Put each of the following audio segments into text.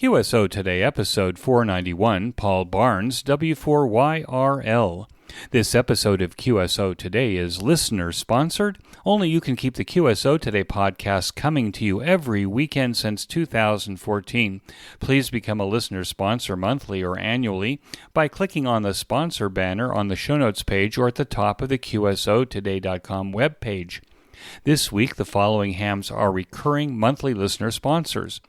QSO Today, episode 491, Paul Barnes, W4YRL. This episode of QSO Today is listener-sponsored. Only you can keep the QSO Today podcast coming to you every weekend since 2014. Please become a listener sponsor monthly or annually by clicking on the sponsor banner on the show notes page or at the top of the QSOtoday.com webpage. This week, the following hams are recurring monthly listener sponsors: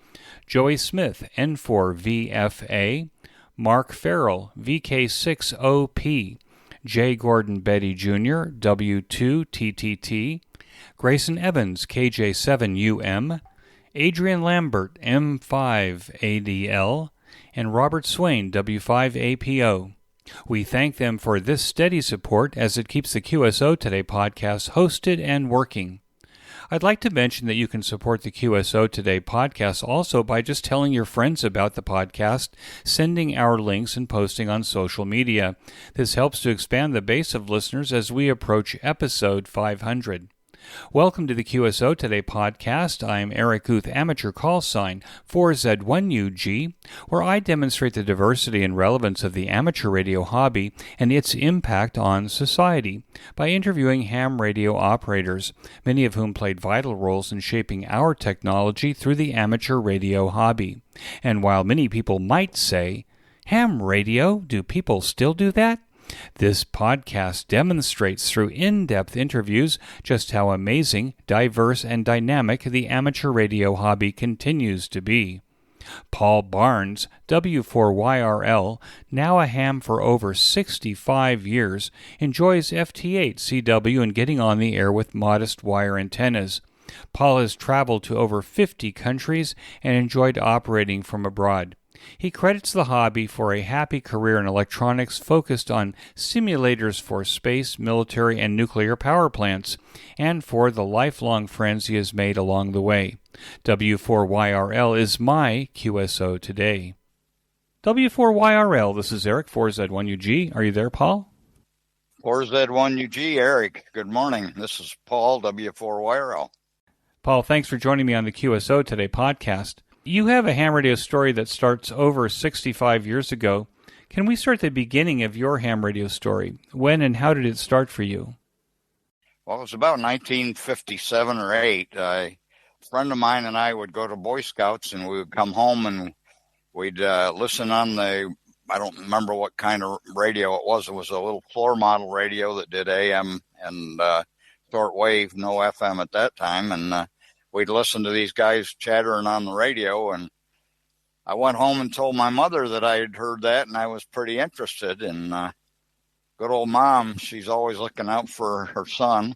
Joey Smith, N4VFA, Mark Farrell, VK6OP, J. Gordon Betty Jr., W2TTT, Grayson Evans, KJ7UM, Adrian Lambert, M5ADL, and Robert Swain, W5APO. We thank them for this steady support as it keeps the QSO Today podcast hosted and working. I'd like to mention that you can support the QSO Today podcast also by just telling your friends about the podcast, sending our links, and posting on social media. This helps to expand the base of listeners as we approach episode 500. Welcome to the QSO Today podcast. I'm Eric Guth, amateur call sign 4Z1UG, where I demonstrate the diversity and relevance of the amateur radio hobby and its impact on society by interviewing ham radio operators, many of whom played vital roles in shaping our technology through the amateur radio hobby. And while many people might say, ham radio? Do people still do that? This podcast demonstrates through in-depth interviews just how amazing, diverse, and dynamic the amateur radio hobby continues to be. Paul Barnes, W4YRL, now a ham for over 65 years, enjoys FT8 CW and getting on the air with modest wire antennas. Paul has traveled to over 50 countries and enjoyed operating from abroad. He credits the hobby for a happy career in electronics focused on simulators for space, military, and nuclear power plants, and for the lifelong friends he has made along the way. W4YRL is my QSO Today. W4YRL, this is Eric, 4Z1UG. Are you there, Paul? 4Z1UG, Eric. Good morning. This is Paul, W4YRL. Paul, thanks for joining me on the QSO Today podcast. You have a ham radio story that starts over 65 years ago. Can we start the beginning of your ham radio story? When and how did it start for you? Well, it was about 1957 or 8. A friend of mine and I would go to Boy Scouts, and we would come home and we'd listen on I don't remember what kind of radio it was. It was a little floor model radio that did AM and short wave, no FM at that time. And we'd listen to these guys chattering on the radio, and I went home and told my mother that I had heard that, and I was pretty interested. And good old Mom, she's always looking out for her son.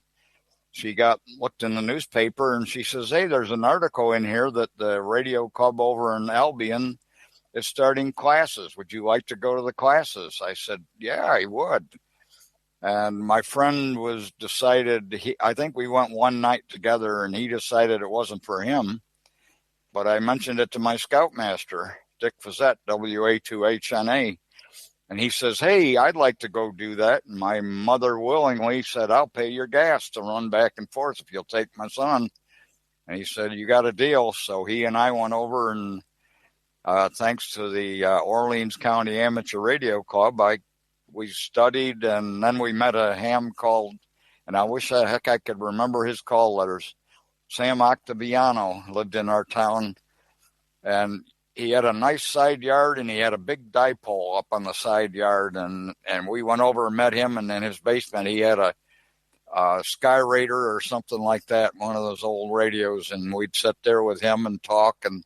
She looked in the newspaper, and she says, "Hey, there's an article in here that the radio club over in Albion is starting classes. Would you like to go to the classes?" I said, "Yeah, I would." And my friend I think we went one night together, and he decided it wasn't for him. But I mentioned it to my scoutmaster, Dick Fazette, WA2HNA. And he says, "Hey, I'd like to go do that." And my mother willingly said, "I'll pay your gas to run back and forth if you'll take my son." And he said, "You got a deal." So he and I went over, and thanks to the Orleans County Amateur Radio Club, we studied, and then we met a ham called, and I wish I could remember his call letters, Sam Octaviano, lived in our town, and he had a nice side yard, and he had a big dipole up on the side yard, and we went over and met him, and in his basement he had a Sky Raider or something like that, one of those old radios, and we'd sit there with him and talk and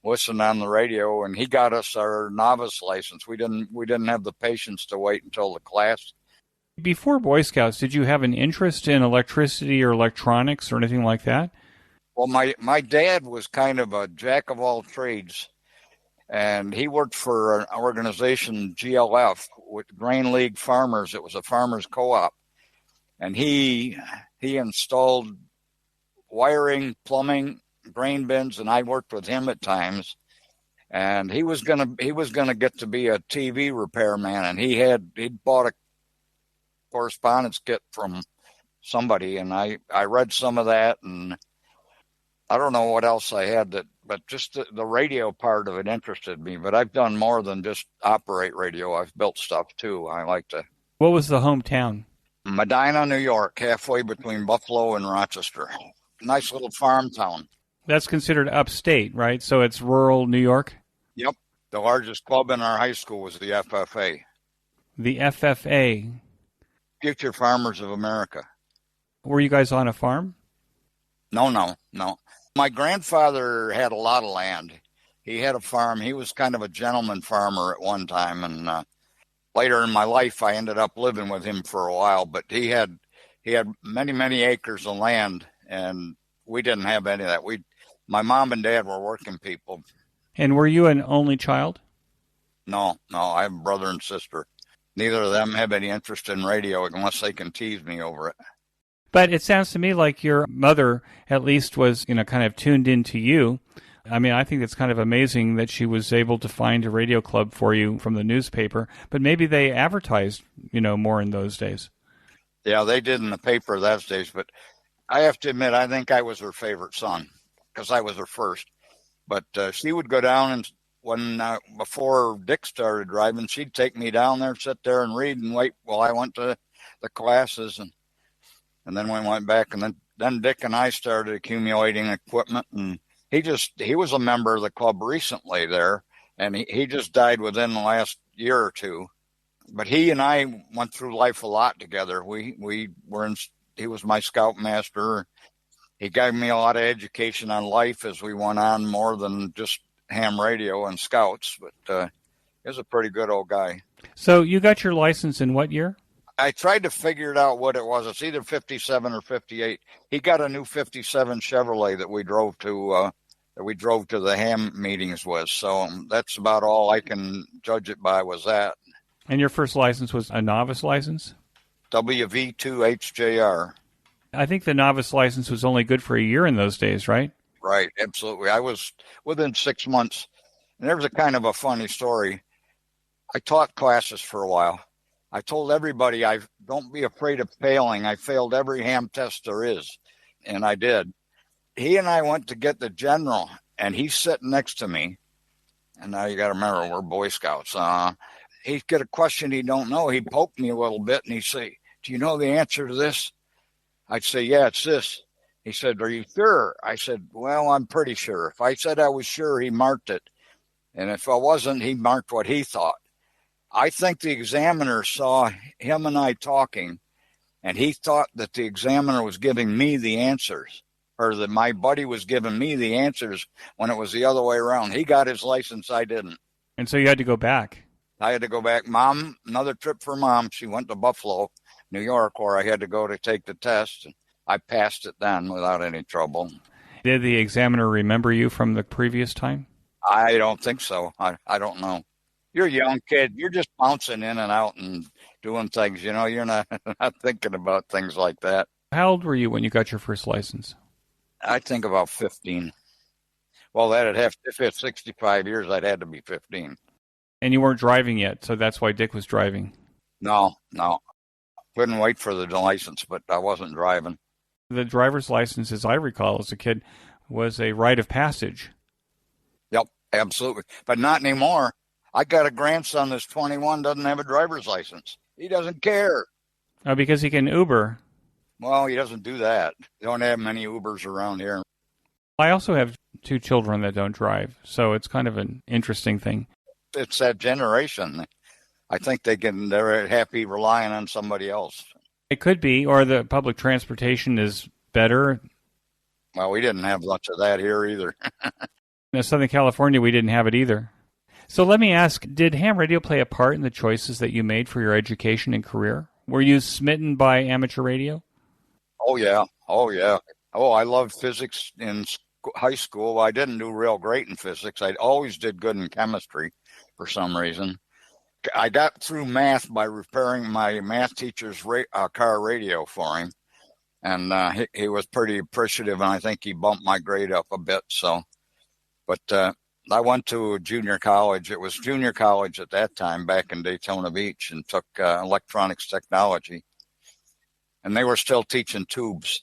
listen on the radio, and he got us our novice license. We didn't have the patience to wait until the class. Before Boy Scouts, did you have an interest in electricity or electronics or anything like that? Well, my dad was kind of a jack of all trades, and he worked for an organization, GLF, with Grain League Farmers. It was a farmers co-op, and he installed wiring, plumbing, grain bins, and I worked with him at times. And he was gonna get to be a TV repairman, and he'd bought a correspondence kit from somebody, and I read some of that, and I don't know what else I had that but just the radio part of it interested me. But I've done more than just operate radio. I've built stuff too. I like to. What was the hometown? Medina, New York, halfway between Buffalo and Rochester. Nice little farm town. That's considered upstate, right? So it's rural New York? Yep. The largest club in our high school was the FFA. The FFA. Future Farmers of America. Were you guys on a farm? No. My grandfather had a lot of land. He had a farm. He was kind of a gentleman farmer at one time, and later in my life, I ended up living with him for a while. But he had many acres of land, and we didn't have any of that. My mom and dad were working people. And were you an only child? No, I have a brother and sister. Neither of them have any interest in radio unless they can tease me over it. But it sounds to me like your mother at least was, kind of tuned into you. I mean, I think it's kind of amazing that she was able to find a radio club for you from the newspaper. But maybe they advertised, more in those days. Yeah, they did in the paper those days. But I have to admit, I think I was her favorite son because I was her first. But she would go down and before Dick started driving, she'd take me down there, sit there and read and wait while I went to the classes. And then we went back, and then Dick and I started accumulating equipment. And he was a member of the club recently there, and he just died within the last year or two. But he and I went through life a lot together. He was my scoutmaster. He gave me a lot of education on life as we went on, more than just ham radio and scouts. But he was a pretty good old guy. So you got your license in what year? I tried to figure it out what it was. It's either 57 or 58. He got a new 57 Chevrolet that we drove to the ham meetings with. So that's about all I can judge it by was that. And your first license was a novice license? WV2HJR. I think the novice license was only good for a year in those days, right? Right, absolutely. I was within 6 months. And there was a kind of a funny story. I taught classes for a while. I told everybody, don't be afraid of failing. I failed every ham test there is, and I did. He and I went to get the general, and he's sitting next to me. And now you got to remember, we're Boy Scouts. He'd get a question he don't know. He'd poke me a little bit, and he'd say, do you know the answer to this? I'd say, yeah, it's this. He said, are you sure? I said, well, I'm pretty sure. If I said I was sure, he marked it. And if I wasn't, he marked what he thought. I think the examiner saw him and I talking, and he thought that the examiner was giving me the answers, or that my buddy was giving me the answers when it was the other way around. He got his license, I didn't. And so you had to go back. I had to go back. Mom, another trip for Mom. She went to Buffalo, New York, where I had to go to take the test. And I passed it then without any trouble. Did the examiner remember you from the previous time? I don't think so. I don't know. You're a young kid. You're just bouncing in and out and doing things. You're not thinking about things like that. How old were you when you got your first license? I think about 15. Well, if it's 65 years, I'd had to be 15. And you weren't driving yet, so that's why Dick was driving. No. Couldn't wait for the license, but I wasn't driving. The driver's license, as I recall as a kid, was a rite of passage. Yep, absolutely. But not anymore. I got a grandson that's 21, doesn't have a driver's license. He doesn't care. Oh, because he can Uber. Well, he doesn't do that. They don't have many Ubers around here. I also have 2 children that don't drive, so it's kind of an interesting thing. It's that generation. I think they're happy relying on somebody else. It could be, or the public transportation is better. Well, we didn't have much of that here either. In Southern California, we didn't have it either. So let me ask, did ham radio play a part in the choices that you made for your education and career? Were you smitten by amateur radio? Oh, yeah. Oh, I loved physics in high school. I didn't do real great in physics. I always did good in chemistry for some reason. I got through math by repairing my math teacher's car radio for him. And he was pretty appreciative, and I think he bumped my grade up a bit. But I went to junior college. It was junior college at that time back in Daytona Beach, and took electronics technology. And they were still teaching tubes.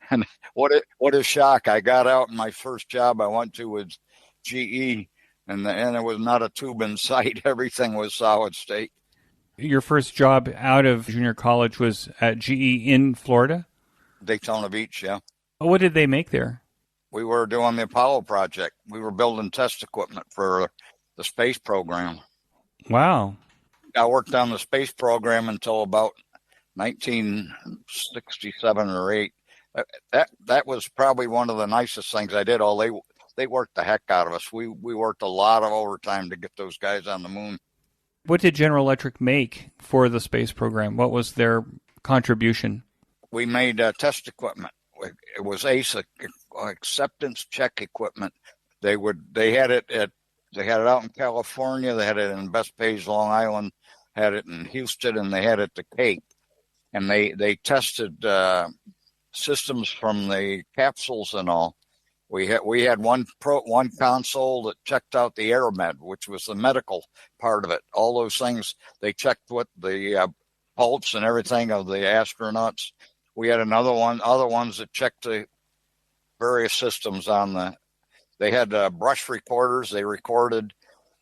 And what a shock. I got out and my first job I went to was GE, and there was not a tube in sight. Everything was solid state. Your first job out of junior college was at GE in Florida? Daytona Beach, yeah. What did they make there? We were doing the Apollo project. We were building test equipment for the space program. Wow. I worked on the space program until about 1967 or 8. That was probably one of the nicest things I did. They worked the heck out of us. We worked a lot of overtime to get those guys on the moon. What did General Electric make for the space program? What was their contribution? We made test equipment. It was ACE, acceptance check equipment. They had it out in California. They had it in Bethpage, Long Island. Had it in Houston, and they had it at the Cape. And they tested systems from the capsules and all. We had one console that checked out the AeroMed, which was the medical part of it. All those things, they checked what the pulse and everything of the astronauts. We had other ones that checked the various systems on the. They had brush recorders. They recorded.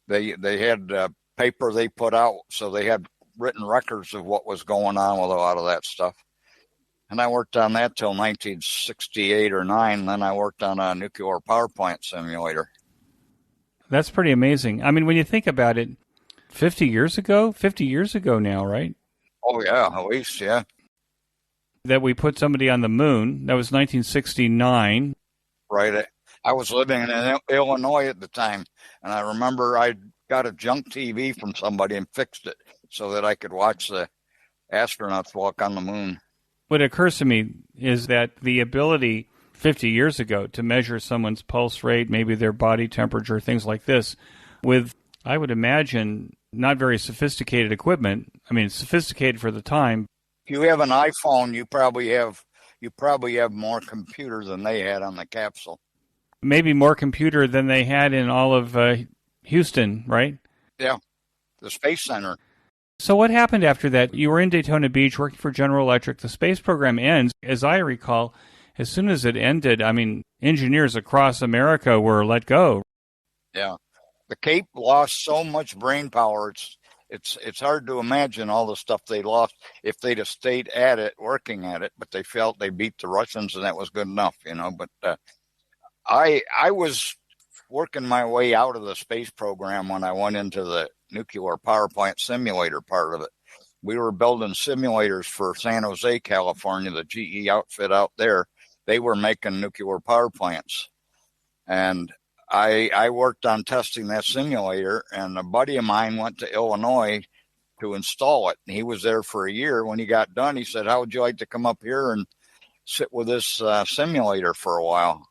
They had paper they put out, so they had written records of what was going on with a lot of that stuff. And I worked on that till 1968 or 9. Then I worked on a nuclear power plant simulator. That's pretty amazing. I mean, when you think about it, 50 years ago now, right? Oh, yeah, at least, yeah. That we put somebody on the moon. That was 1969. Right. I was living in Illinois at the time, and I remember I got a junk TV from somebody and fixed it so that I could watch the astronauts walk on the moon. What occurs to me is that the ability 50 years ago to measure someone's pulse rate, maybe their body temperature, things like this, with, I would imagine, not very sophisticated equipment. I mean, it's sophisticated for the time. If you have an iPhone, you probably have more computer than they had on the capsule. Maybe more computer than they had in all of Houston, right? Yeah, the Space Center. So what happened after that? You were in Daytona Beach working for General Electric. The space program ends. As I recall, as soon as it ended, I mean, engineers across America were let go. Yeah. The Cape lost so much brain power. It's hard to imagine all the stuff they lost if they'd have stayed at it, working at it, but they felt they beat the Russians and that was good enough, But I was working my way out of the space program when I went into the nuclear power plant simulator part of it. We were building simulators for San Jose, California, the GE outfit out there. They were making nuclear power plants. And I worked on testing that simulator, and a buddy of mine went to Illinois to install it. And he was there for a year. When he got done, he said, "How would you like to come up here and sit with this simulator for a while?"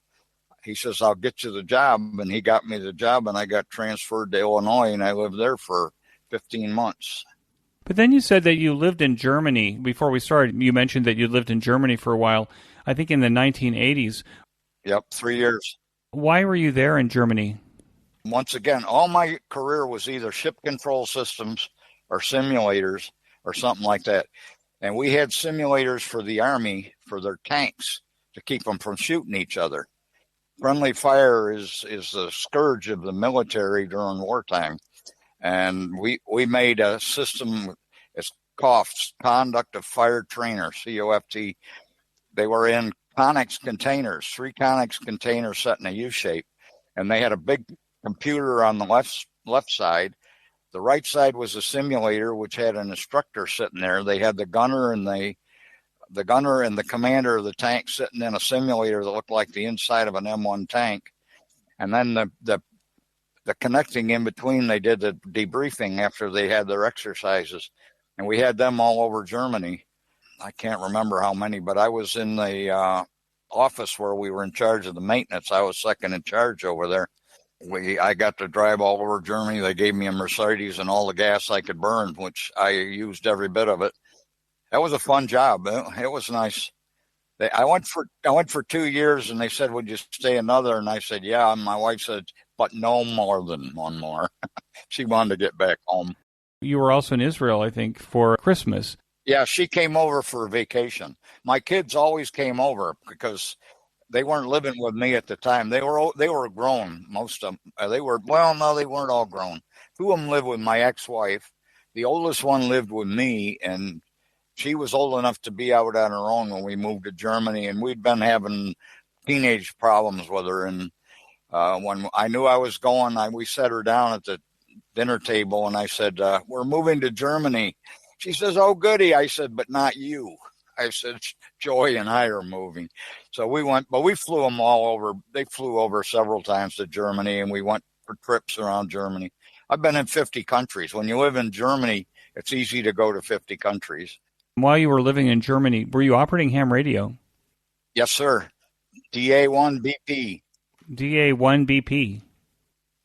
He says, "I'll get you the job." And he got me the job, and I got transferred to Illinois, and I lived there for 15 months. But then you said that you lived in Germany. Before we started, you mentioned that you lived in Germany for a while, I think in the 1980s. Yep, 3 years. Why were you there in Germany? Once again, all my career was either ship control systems or simulators or something like that. And we had simulators for the Army for their tanks to keep them from shooting each other. Friendly fire is the scourge of the military during wartime. And we made a system, it's COFT, Conduct of Fire Trainer, COFT. They were in Conex containers, 3 Conex containers set in a U shape. And they had a big computer on the left side. The right side was a simulator, which had an instructor sitting there. They had the gunner and the gunner and the commander of the tank sitting in a simulator that looked like the inside of an M1 tank. And then the connecting in between, they did the debriefing after they had their exercises. And we had them all over Germany. I can't remember how many, but I was in the office where we were in charge of the maintenance. I was second in charge over there. I got to drive all over Germany. They gave me a Mercedes and all the gas I could burn, which I used every bit of it. That was a fun job. It was nice. I went for 2 years, and they said, "Would you stay another?" And I said, "Yeah." And my wife said, "But no more than one more." She wanted to get back home. You were also in Israel, I think, for Christmas. Yeah, she came over for vacation. My kids always came over because they weren't living with me at the time. They were grown, most of them. No, they weren't all grown. Two of them lived with my ex-wife. The oldest one lived with me, and she was old enough to be out on her own when we moved to Germany, and we'd been having teenage problems with her. And when I knew I was going, we set her down at the dinner table, and I said, "We're moving to Germany." She says, "Oh, goody." I said, "But not you." I said, "Joy and I are moving." So we went, but we flew them all over. They flew over several times to Germany, and we went for trips around Germany. I've been in 50 countries. When you live in Germany, it's easy to go to 50 countries. While you were living in Germany, were you operating ham radio? Yes, sir. DA1BP. DA1BP.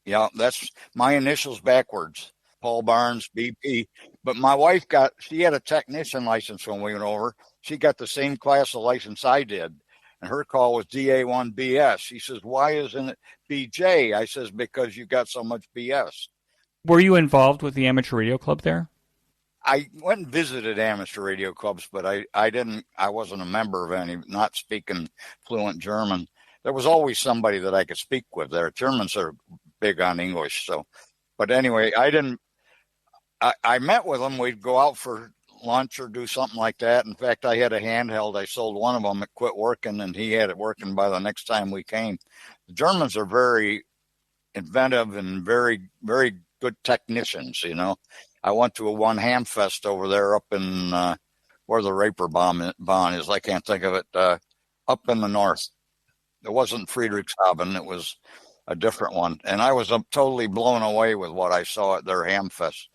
Yeah, that's my initials backwards. Paul Barnes, BP. But my wife she had a technician license when we went over. She got the same class of license I did. And her call was DA1BS. She says, "Why isn't it BJ?" I says, "Because you got so much BS." Were you involved with the amateur radio club there? I went and visited amateur radio clubs, but I wasn't a member of any, not speaking fluent German. There was always somebody that I could speak with there. Germans are big on English. So, but anyway, I met with them. We'd go out for lunch or do something like that. In fact, I had a handheld. I sold one of them. It quit working, and he had it working by the next time we came. The Germans are very inventive and very, very good technicians, you know. I went to a one ham fest over there up in where the Reeperbahn is. I can't think of it. Up in the north. It wasn't Friedrichshafen. It was a different one. And I was totally blown away with what I saw at their ham fest.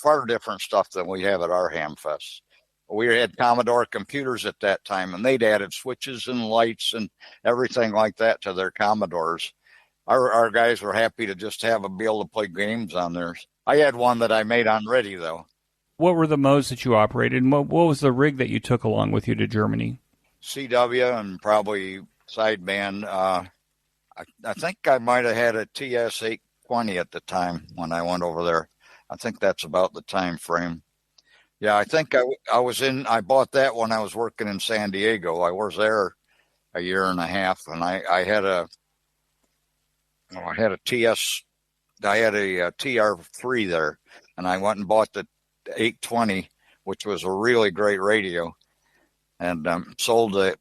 Far different stuff than we have at our ham fest. We had Commodore computers at that time, and they'd added switches and lights and everything like that to their Commodores. Our guys were happy to just be able to play games on theirs. I had one that I made on Ready, though. What were the modes that you operated, and what was the rig that you took along with you to Germany? CW and probably sideband. I think I might have had a TS-820 at the time when I went over there. I think that's about the time frame. Yeah, I think I bought that when I was working in San Diego. I was there a year and a half, and I had a TR3 there, and I went and bought the 820, which was a really great radio, and sold the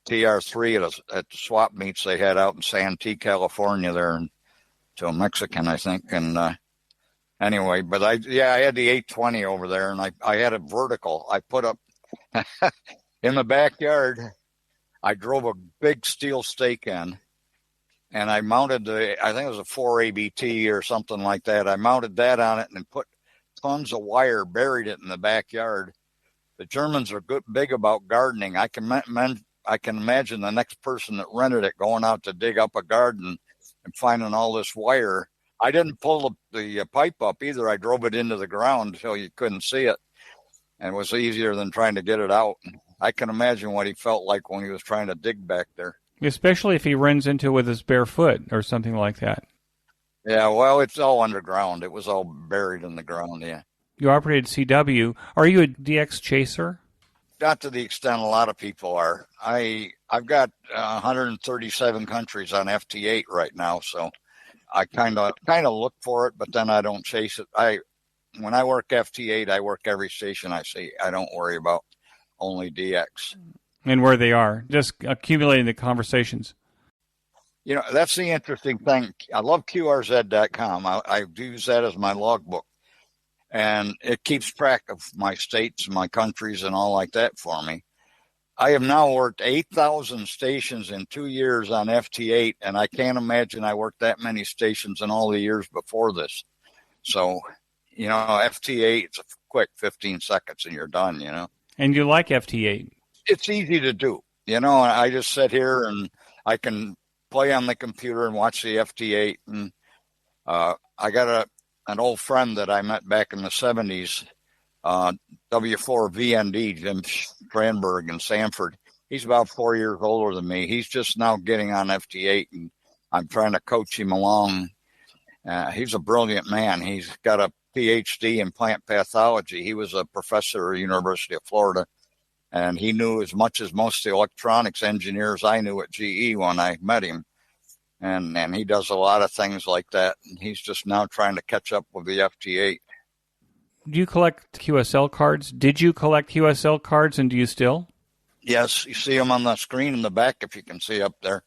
TR3 at the swap meets they had out in Santee, California there to a Mexican, I think. And anyway, but I had the 820 over there, and I had a vertical. I put up in the backyard. I drove a big steel stake in, and I mounted I think it was a 4ABT or something like that. I mounted that on it and put tons of wire, buried it in the backyard. The Germans are big about gardening. I can imagine the next person that rented it going out to dig up a garden and finding all this wire. I didn't pull the pipe up either. I drove it into the ground until you couldn't see it, and it was easier than trying to get it out. I can imagine what he felt like when he was trying to dig back there. Especially if he runs into it with his bare foot or something like that. Yeah, well, it's all underground. It was all buried in the ground, yeah. You operated CW. Are you a DX chaser? Not to the extent a lot of people are. I've got 137 countries on FT8 right now, so I kind of look for it, but then I don't chase it. When I work FT8, I work every station I see. I don't worry about only DX. And where they are, just accumulating the conversations. You know, that's the interesting thing. I love QRZ.com. I use that as my logbook. And it keeps track of my states, my countries, and all like that for me. I have now worked 8,000 stations in 2 years on FT8, and I can't imagine I worked that many stations in all the years before this. So, you know, FT8, it's a quick 15 seconds and you're done, you know. And you like FT8? It's easy to do. You know, I just sit here and I can play on the computer and watch the FT8. And I got an old friend that I met back in the 70s, W4YRL, Jim Strandberg in Sanford. He's about 4 years older than me. He's just now getting on FT8, and I'm trying to coach him along. He's a brilliant man. He's got a PhD in plant pathology. He was a professor at the University of Florida, and he knew as much as most of the electronics engineers I knew at GE when I met him. And he does a lot of things like that. And he's just now trying to catch up with the FT8. Do you collect QSL cards? Did you collect QSL cards, and do you still? Yes, you see them on the screen in the back if you can see up there.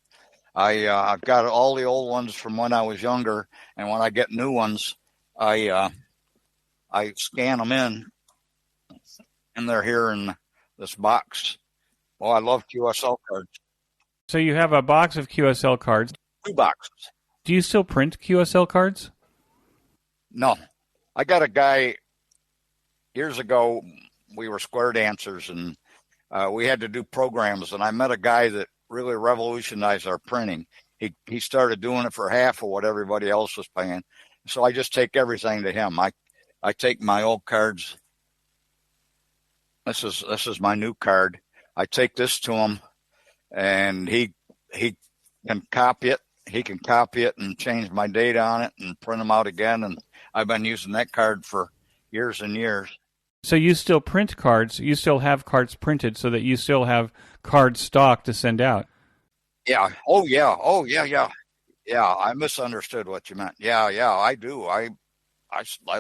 I've got all the old ones from when I was younger, and when I get new ones, I scan them in, and they're here in this box. Oh, I love QSL cards. So you have a box of QSL cards. 2 boxes. Do you still print QSL cards? No. I got a guy, years ago, we were square dancers, and we had to do programs, and I met a guy that really revolutionized our printing. He started doing it for half of what everybody else was paying. So I just take everything to him. I take my old cards. This is my new card. I take this to him, and he can copy it. He can copy it and change my data on it and print them out again. And I've been using that card for years and years. So you still print cards. You still have cards printed so that you still have card stock to send out. Yeah. Oh, yeah. Oh, yeah, yeah. Yeah, I misunderstood what you meant. Yeah, I do. I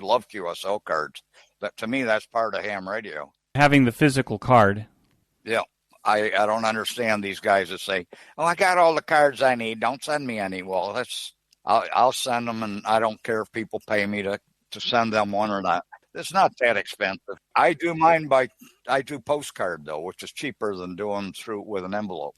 love QSL cards. That, to me, that's part of ham radio. Having the physical card. Yeah. I don't understand these guys that say, "Oh, I got all the cards I need. Don't send me any." Well, I'll send them, and I don't care if people pay me to send them one or not. It's not that expensive. I do mine I do postcard though, which is cheaper than doing through with an envelope.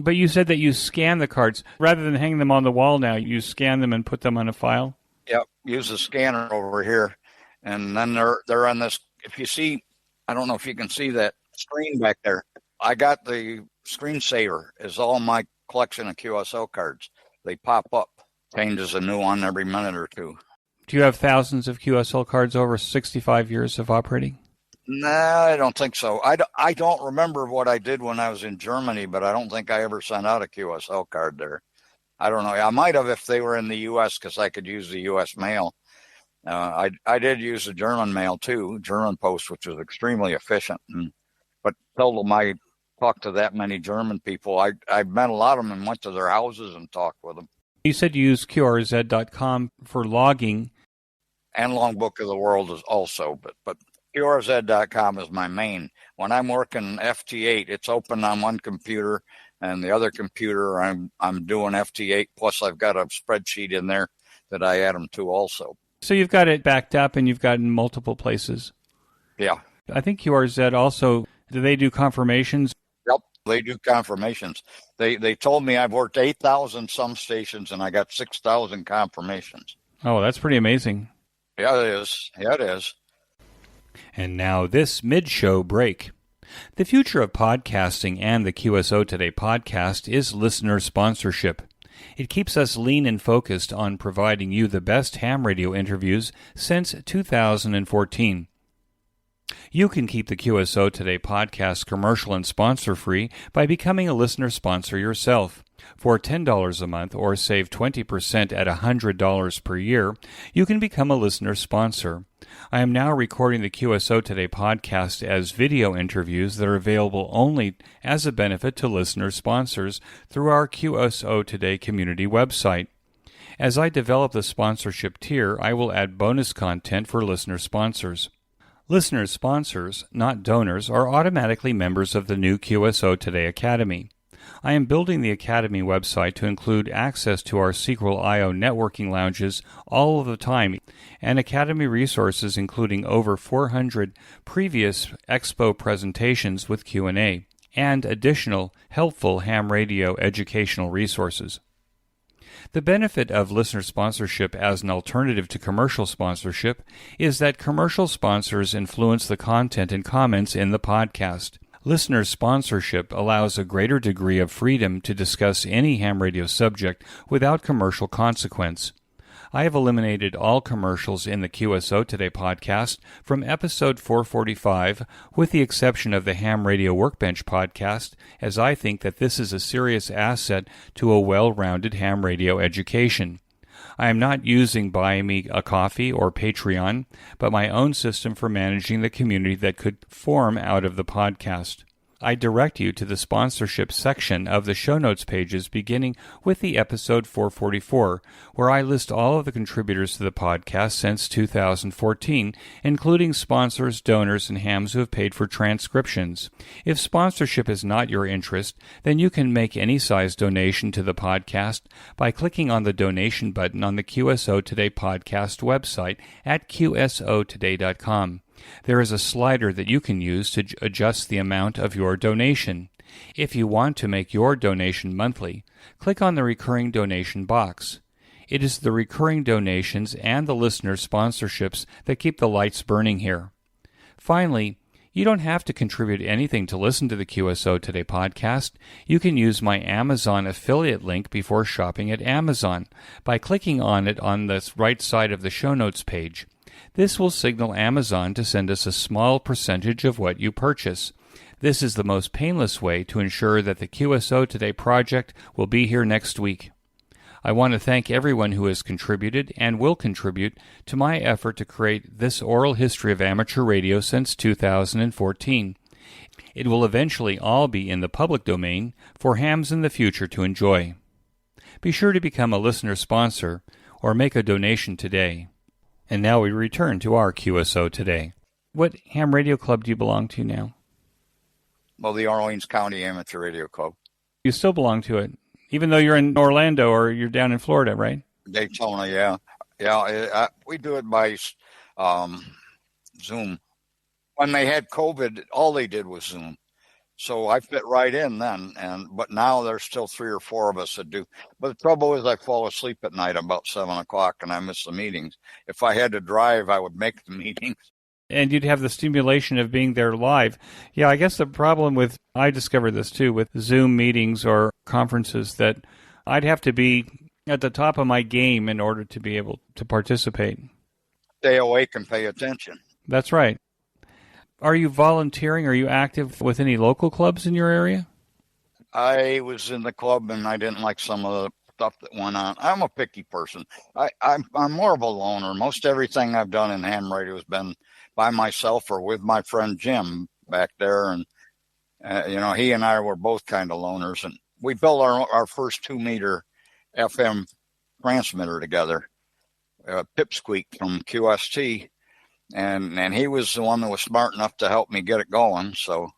But you said that you scan the cards rather than hang them on the wall. Now you scan them and put them on a file. Yep, use the scanner over here, and then they're on this. If you see, I don't know if you can see that screen back there. I got the screensaver is all my collection of QSO cards. They pop up. Changes a new one every minute or two. Do you have thousands of QSL cards over 65 years of operating? No, I don't think so. I don't remember what I did when I was in Germany, but I don't think I ever sent out a QSL card there. I don't know. I might have if they were in the U.S. because I could use the U.S. mail. I did use the German mail too, German post, which was extremely efficient. But seldom I talked to that many German people. I met a lot of them and went to their houses and talked with them. You said you use QRZ.com for logging. And Longbook of the World is also, but QRZ.com is my main. When I'm working FT8, it's open on one computer, and the other computer I'm doing FT8. Plus, I've got a spreadsheet in there that I add them to also. So you've got it backed up, and you've got it in multiple places. Yeah. I think QRZ also, do they do confirmations? Yep, they do confirmations. They told me I've worked 8,000 some stations, and I got 6,000 confirmations. Oh, that's pretty amazing. Yeah, it is. Yeah, it is. And now this mid-show break. The future of podcasting and the QSO Today podcast is listener sponsorship. It keeps us lean and focused on providing you the best ham radio interviews since 2014. You can keep the QSO Today podcast commercial and sponsor-free by becoming a listener sponsor yourself. For $10 a month or save 20% at $100 per year, you can become a listener sponsor. I am now recording the QSO Today podcast as video interviews that are available only as a benefit to listener sponsors through our QSO Today community website. As I develop the sponsorship tier, I will add bonus content for listener sponsors. Listener sponsors, not donors, are automatically members of the new QSO Today Academy. I am building the Academy website to include access to our Sequel.io networking lounges all of the time and Academy resources including over 400 previous Expo presentations with Q&A and additional helpful ham radio educational resources. The benefit of listener sponsorship as an alternative to commercial sponsorship is that commercial sponsors influence the content and comments in the podcast. Listener sponsorship allows a greater degree of freedom to discuss any ham radio subject without commercial consequence. I have eliminated all commercials in the QSO Today podcast from episode 445, with the exception of the Ham Radio Workbench podcast, as I think that this is a serious asset to a well-rounded ham radio education. I am not using Buy Me a Coffee or Patreon, but my own system for managing the community that could form out of the podcast. I direct you to the sponsorship section of the show notes pages beginning with the episode 444, where I list all of the contributors to the podcast since 2014, including sponsors, donors, and hams who have paid for transcriptions. If sponsorship is not your interest, then you can make any size donation to the podcast by clicking on the donation button on the QSO Today podcast website at qsotoday.com. There is a slider that you can use to adjust the amount of your donation. If you want to make your donation monthly, click on the recurring donation box. It is the recurring donations and the listener sponsorships that keep the lights burning here. Finally, you don't have to contribute anything to listen to the QSO Today podcast. You can use my Amazon affiliate link before shopping at Amazon by clicking on it on the right side of the show notes page. This will signal Amazon to send us a small percentage of what you purchase. This is the most painless way to ensure that the QSO Today project will be here next week. I want to thank everyone who has contributed and will contribute to my effort to create this oral history of amateur radio since 2014. It will eventually all be in the public domain for hams in the future to enjoy. Be sure to become a listener sponsor or make a donation today. And now we return to our QSO Today. What ham radio club do you belong to now? Well, the Orleans County Amateur Radio Club. You still belong to it, even though you're in Orlando or you're down in Florida, right? Daytona, yeah. Yeah, we do it by Zoom. When they had COVID, all they did was Zoom. So I fit right in then, but now there's still 3 or 4 of us that do. But the trouble is I fall asleep at night about 7 o'clock and I miss the meetings. If I had to drive, I would make the meetings. And you'd have the stimulation of being there live. Yeah, I guess the problem with, I discovered this too, with Zoom meetings or conferences, that I'd have to be at the top of my game in order to be able to participate. Stay awake and pay attention. That's right. Are you volunteering? Are you active with any local clubs in your area? I was in the club and I didn't like some of the stuff that went on. I'm a picky person. I'm more of a loner. Most everything I've done in ham radio has been by myself or with my friend Jim back there. And, he and I were both kind of loners. And we built our first 2-meter FM transmitter together, Pipsqueak from QST. And he was the one that was smart enough to help me get it going. So,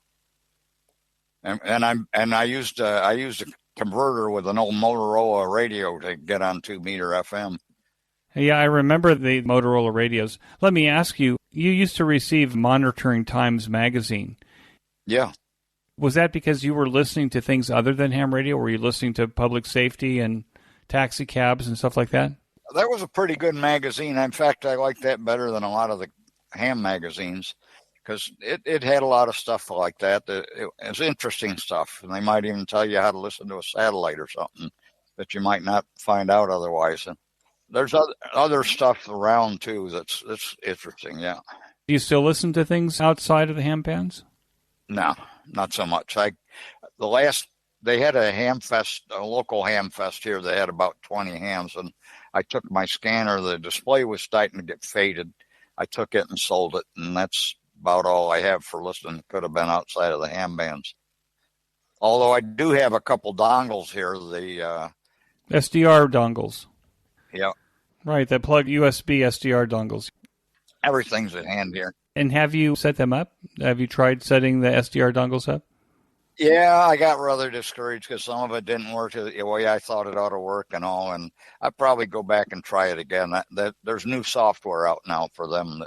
and I used a converter with an old Motorola radio to get on 2-meter FM. Yeah, I remember the Motorola radios. Let me ask you, you used to receive Monitoring Times magazine. Yeah. Was that because you were listening to things other than ham radio? Were you listening to public safety and taxi cabs and stuff like that? That was a pretty good magazine. In fact, I liked that better than a lot of the ham magazines because it had a lot of stuff like that. It was interesting stuff, and they might even tell you how to listen to a satellite or something that you might not find out otherwise. And there's other stuff around too that's interesting. Yeah. Do you still listen to things outside of the ham pans? No, not so much. They had a ham fest, a local ham fest here. They had about 20 hams, and I took my scanner. The display was starting to get faded. I took it and sold it, and that's about all I have for listening. It could have been outside of the ham bands. Although I do have a couple dongles here. The SDR dongles. Yeah. Right, that plug USB SDR dongles. Everything's at hand here. And have you set them up? Have you tried setting the SDR dongles up? Yeah, I got rather discouraged because some of it didn't work the way I thought it ought to work and all. And I'd probably go back and try it again. There's new software out now for them.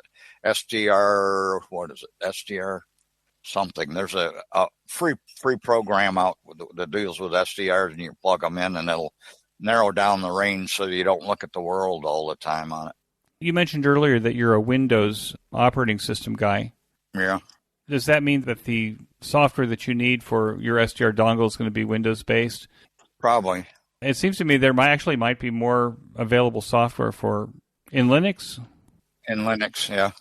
SDR, what is it? SDR something. There's a free program out that deals with SDRs, and you plug them in, and it'll narrow down the range so you don't look at the world all the time on it. You mentioned earlier that you're a Windows operating system guy. Yeah. Does that mean that the software that you need for your SDR dongle is going to be Windows-based? Probably. It seems to me there might be more available software in Linux. In Linux, yeah.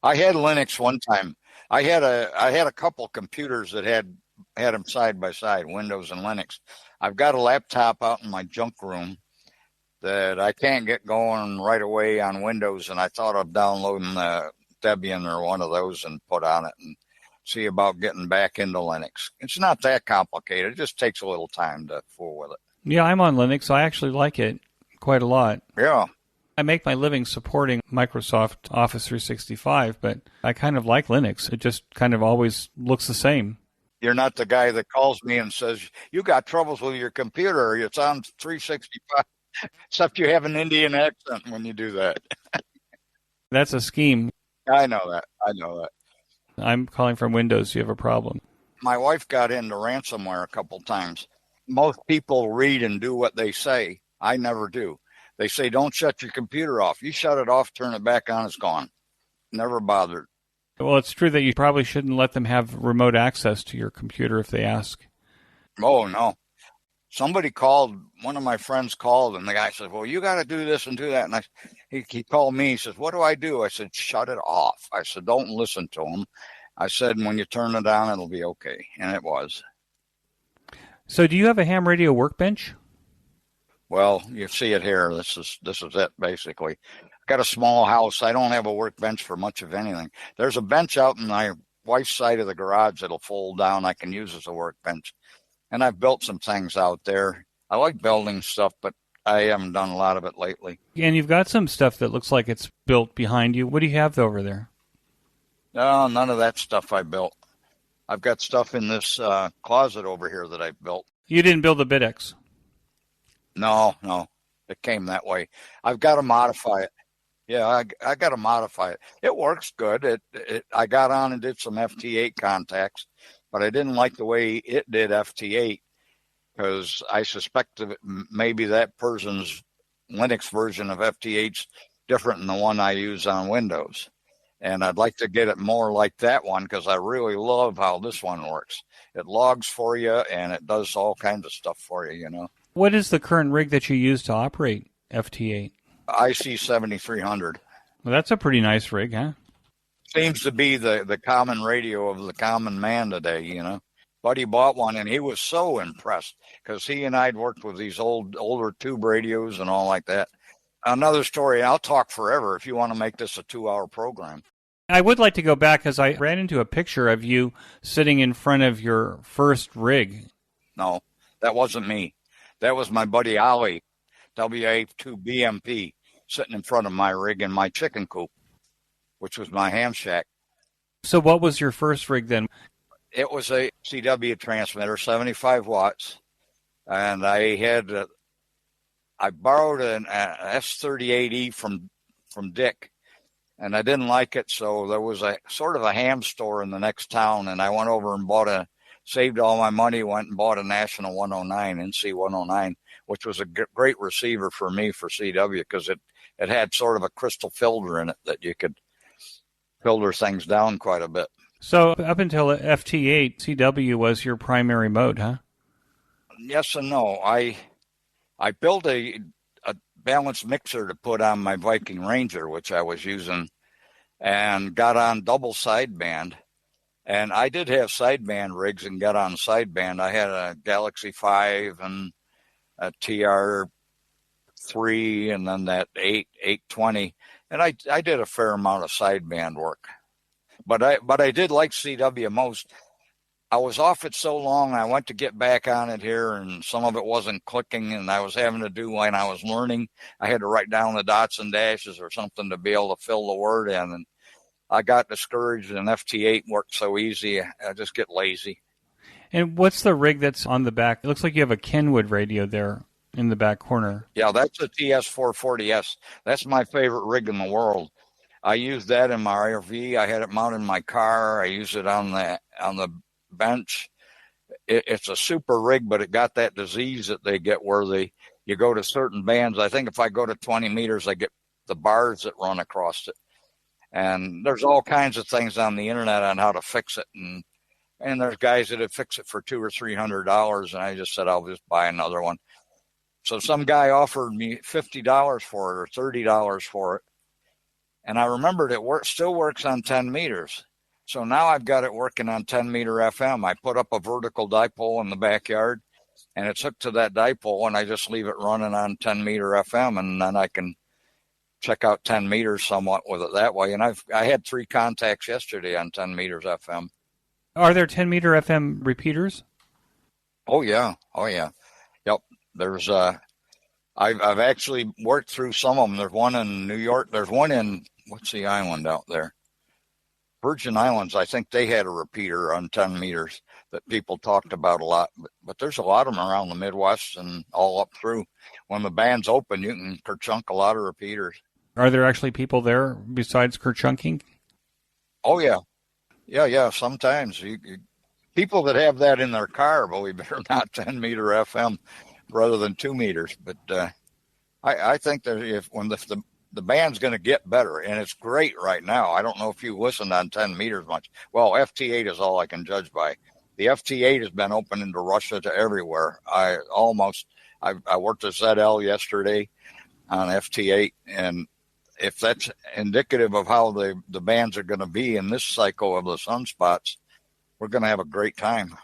I had Linux one time. I had a couple computers that had them side by side, Windows and Linux. I've got a laptop out in my junk room, that I can't get going right away on Windows, and I thought of downloading Debian or one of those and put on it and see about getting back into Linux. It's not that complicated. It just takes a little time to fool with it. Yeah, I'm on Linux. I actually like it quite a lot. Yeah. I make my living supporting Microsoft Office 365, but I kind of like Linux. It just kind of always looks the same. You're not the guy that calls me and says, you got troubles with your computer. It's on 365, except you have an Indian accent when you do that. That's a scheme. I know that. I'm calling from Windows. You have a problem. My wife got into ransomware a couple times. Most people read and do what they say. I never do. They say, don't shut your computer off. You shut it off, turn it back on, it's gone. Never bothered. Well, it's true that you probably shouldn't let them have remote access to your computer if they ask. Oh, no. Somebody called, one of my friends called, and the guy said, well, you got to do this and do that. And he called me. He says, what do I do? I said, shut it off. I said, don't listen to him. I said, when you turn it on, it'll be okay. And it was. So do you have a ham radio workbench? Well, you see it here. This is it, basically. I got a small house. I don't have a workbench for much of anything. There's a bench out in my wife's side of the garage that'll fold down. I can use as a workbench. And I've built some things out there. I like building stuff, but I haven't done a lot of it lately. And you've got some stuff that looks like it's built behind you. What do you have over there? No, none of that stuff I built. I've got stuff in this closet over here that I built. You didn't build the Bidex? No. It came that way. I've got to modify it. Yeah, I got to modify it. It works good. I got on and did some FT8 contacts, but I didn't like the way it did FT8 because I suspect that maybe that person's Linux version of FT8's different than the one I use on Windows. And I'd like to get it more like that one because I really love how this one works. It logs for you and it does all kinds of stuff for you, you know. What is the current rig that you use to operate FT8? IC 7300. Well, that's a pretty nice rig, huh? Seems to be the common radio of the common man today, you know. Buddy bought one and he was so impressed because he and I'd worked with these older tube radios and all like that. Another story, I'll talk forever if you want to make this a 2-hour program. I would like to go back because I ran into a picture of you sitting in front of your first rig. No, that wasn't me. That was my buddy Ollie, WA2BMP, sitting in front of my rig in my chicken coop, which was my ham shack. So what was your first rig then? It was a CW transmitter, 75 watts, and I borrowed an S38E from Dick, and I didn't like it, so there was a sort of a ham store in the next town, and I went over and saved all my money, went and bought a National 109, NC 109, which was a great receiver for me for CW because it had sort of a crystal filter in it that you could filter things down quite a bit. So up until FT8, CW was your primary mode, huh? Yes and no. I built a balanced mixer to put on my Viking Ranger, which I was using, and got on double sideband. And I did have sideband rigs and got on sideband. I had a Galaxy 5 and a TR3 and then that 820. And I did a fair amount of sideband work. But I did like CW most. I was off it so long, I went to get back on it here, and some of it wasn't clicking, and I was having to do when I was learning. I had to write down the dots and dashes or something to be able to fill the word in, and I got discouraged, and FT8 worked so easy, I just get lazy. And what's the rig that's on the back? It looks like you have a Kenwood radio there in the back corner. Yeah, that's a TS440S. That's my favorite rig in the world. I used that in my RV. I had it mounted in my car. I used it on the bench. It's a super rig, but it got that disease that they get where you go to certain bands. I think if I go to 20 meters, I get the bars that run across it. And there's all kinds of things on the internet on how to fix it. And there's guys that have fixed it for $200 or $300. And I just said, I'll just buy another one. So some guy offered me $50 for it or $30 for it. And I remembered it still works on 10 meters. So now I've got it working on 10 meter FM. I put up a vertical dipole in the backyard and it's hooked to that dipole, and I just leave it running on 10 meter FM, and then I can check out 10 meters somewhat with it that way. And I had 3 contacts yesterday on 10 meters FM. Are there 10 meter FM repeaters? Oh yeah. Yep. There's I've actually worked through some of them. There's one in New York. There's one in, what's the island out there? Virgin Islands. I think they had a repeater on 10 meters that people talked about a lot. But there's a lot of them around the Midwest and all up through. When the band's open, you can kerchunk a lot of repeaters. Are there actually people there besides kerchunking? Oh yeah. Yeah. Sometimes people that have that in their car, believe it or not, 10 meter FM rather than 2 meters. But I think that when the band's going to get better, and it's great right now. I don't know if you listened on 10 meters much. Well, FT8 is all I can judge by. The FT8 has been open into Russia to everywhere. I worked at ZL yesterday on FT8, and if that's indicative of how the bands are going to be in this cycle of the sunspots, we're going to have a great time.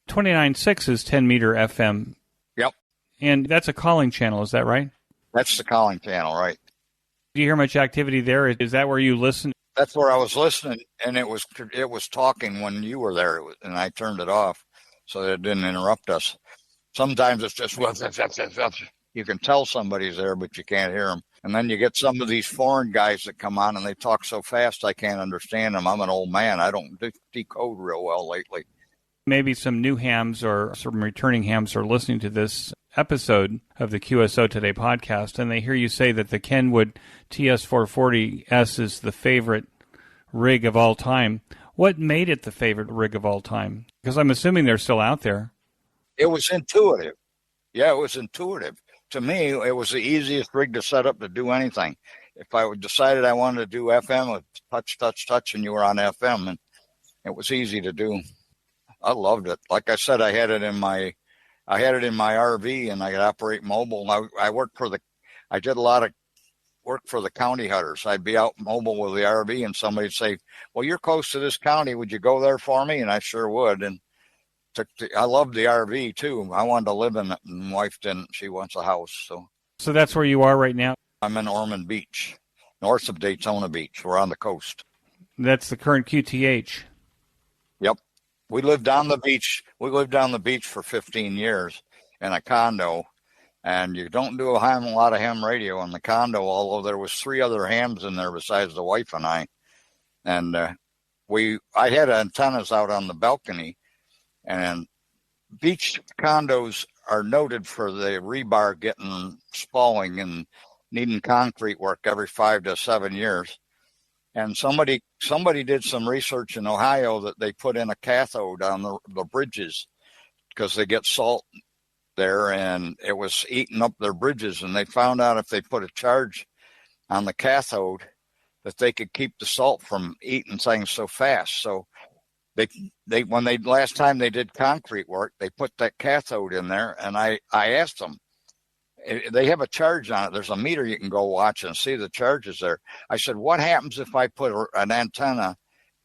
29.6 is 10 meter FM. Yep. And that's a calling channel, is that right? That's the calling channel, right. Do you hear much activity there? Is that where you listen? That's where I was listening, and it was talking when you were there, and I turned it off so that it didn't interrupt us. Sometimes it's just, you can tell somebody's there, but you can't hear them. And then you get some of these foreign guys that come on, and they talk so fast I can't understand them. I'm an old man. I don't decode real well lately. Maybe some new hams or some returning hams are listening to this episode of the QSO Today podcast, and they hear you say that the Kenwood TS440S is the favorite rig of all time. What made it the favorite rig of all time? Because I'm assuming they're still out there. It was intuitive. Yeah, it was intuitive. To me, it was the easiest rig to set up to do anything. If I decided I wanted to do FM, touch, and you were on FM, and it was easy to do. I loved it. Like I said, I had it in my RV, and I could operate mobile. And I did a lot of work for the county hunters. I'd be out mobile with the RV, and somebody'd say, "Well, you're close to this county. Would you go there for me?" And I sure would. And I loved the RV too. I wanted to live in it, and wife didn't. She wants a house. So that's where you are right now? I'm in Ormond Beach, north of Daytona Beach. We're on the coast. That's the current QTH. Yep. We lived on the beach. We lived on the beach for 15 years in a condo, and you don't do a lot of ham radio in the condo, although there was 3 other hams in there besides the wife and I. And I had antennas out on the balcony, and beach condos are noted for the rebar getting spalling and needing concrete work every 5 to 7 years. And somebody did some research in Ohio that they put in a cathode on the bridges because they get salt there, and it was eating up their bridges. And they found out if they put a charge on the cathode that they could keep the salt from eating things so fast. So when last time they did concrete work, they put that cathode in there, and I asked them. They have a charge on it. There's a meter you can go watch and see the charges there. I said, what happens if I put an antenna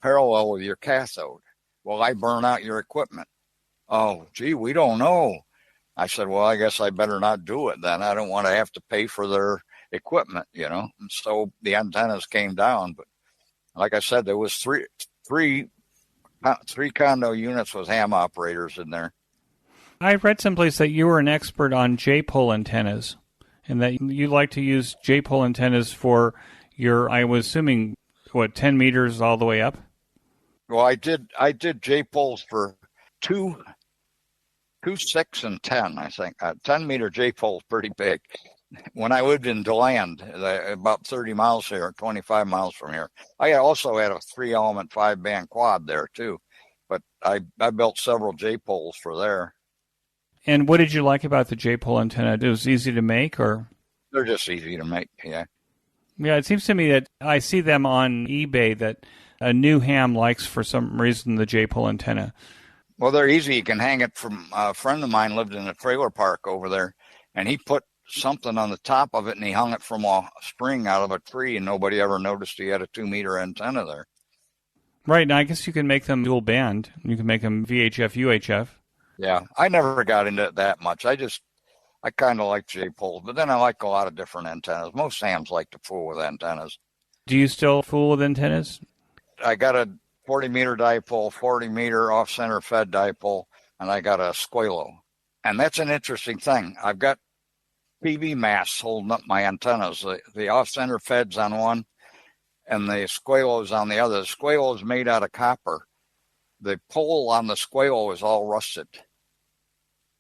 parallel with your cathode? Will I burn out your equipment? Oh, gee, we don't know. I said, well, I guess I better not do it then. I don't want to have to pay for their equipment, And so the antennas came down. But like I said, there was three condo units with ham operators in there. I read someplace that you were an expert on J-pole antennas, and that you like to use J-pole antennas for your, I was assuming, 10 meters all the way up? Well, I did J-poles for 2, 6, and 10, I think. 10-meter J-pole is pretty big. When I lived in DeLand, about 30 miles here, 25 miles from here, I also had a 3-element 5-band quad there, too. But I built several J-poles for there. And what did you like about the J-pole antenna? It was easy to make, or? They're just easy to make, yeah. Yeah, it seems to me that I see them on eBay that a new ham likes, for some reason, the J-pole antenna. Well, they're easy. You can hang it from a friend of mine lived in a trailer park over there, and he put something on the top of it, and he hung it from a string out of a tree, and nobody ever noticed he had a 2-meter antenna there. Right, and I guess you can make them dual band. You can make them VHF, UHF. Yeah, I never got into it that much. I kind of like J-poles, but then I like a lot of different antennas. Most hams like to fool with antennas. Do you still fool with antennas? I got a 40-meter dipole, 40-meter off-center fed dipole, and I got a squalo. And that's an interesting thing. I've got PV masts holding up my antennas. The off-center fed's on one, and the squalo's on the other. The squalo is made out of copper. The pole on the squalo is all rusted.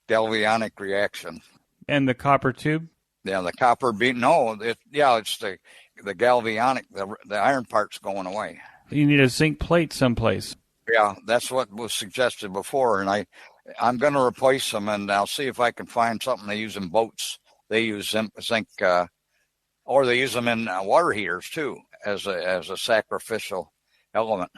Galvanic reaction. And the copper tube? Yeah, the copper beat. No, it's the galvanic. The iron part's going away. You need a zinc plate someplace. Yeah, that's what was suggested before, and I'm going to replace them, and I'll see if I can find something they use in boats. They use zinc, or they use them in water heaters too, as a sacrificial element.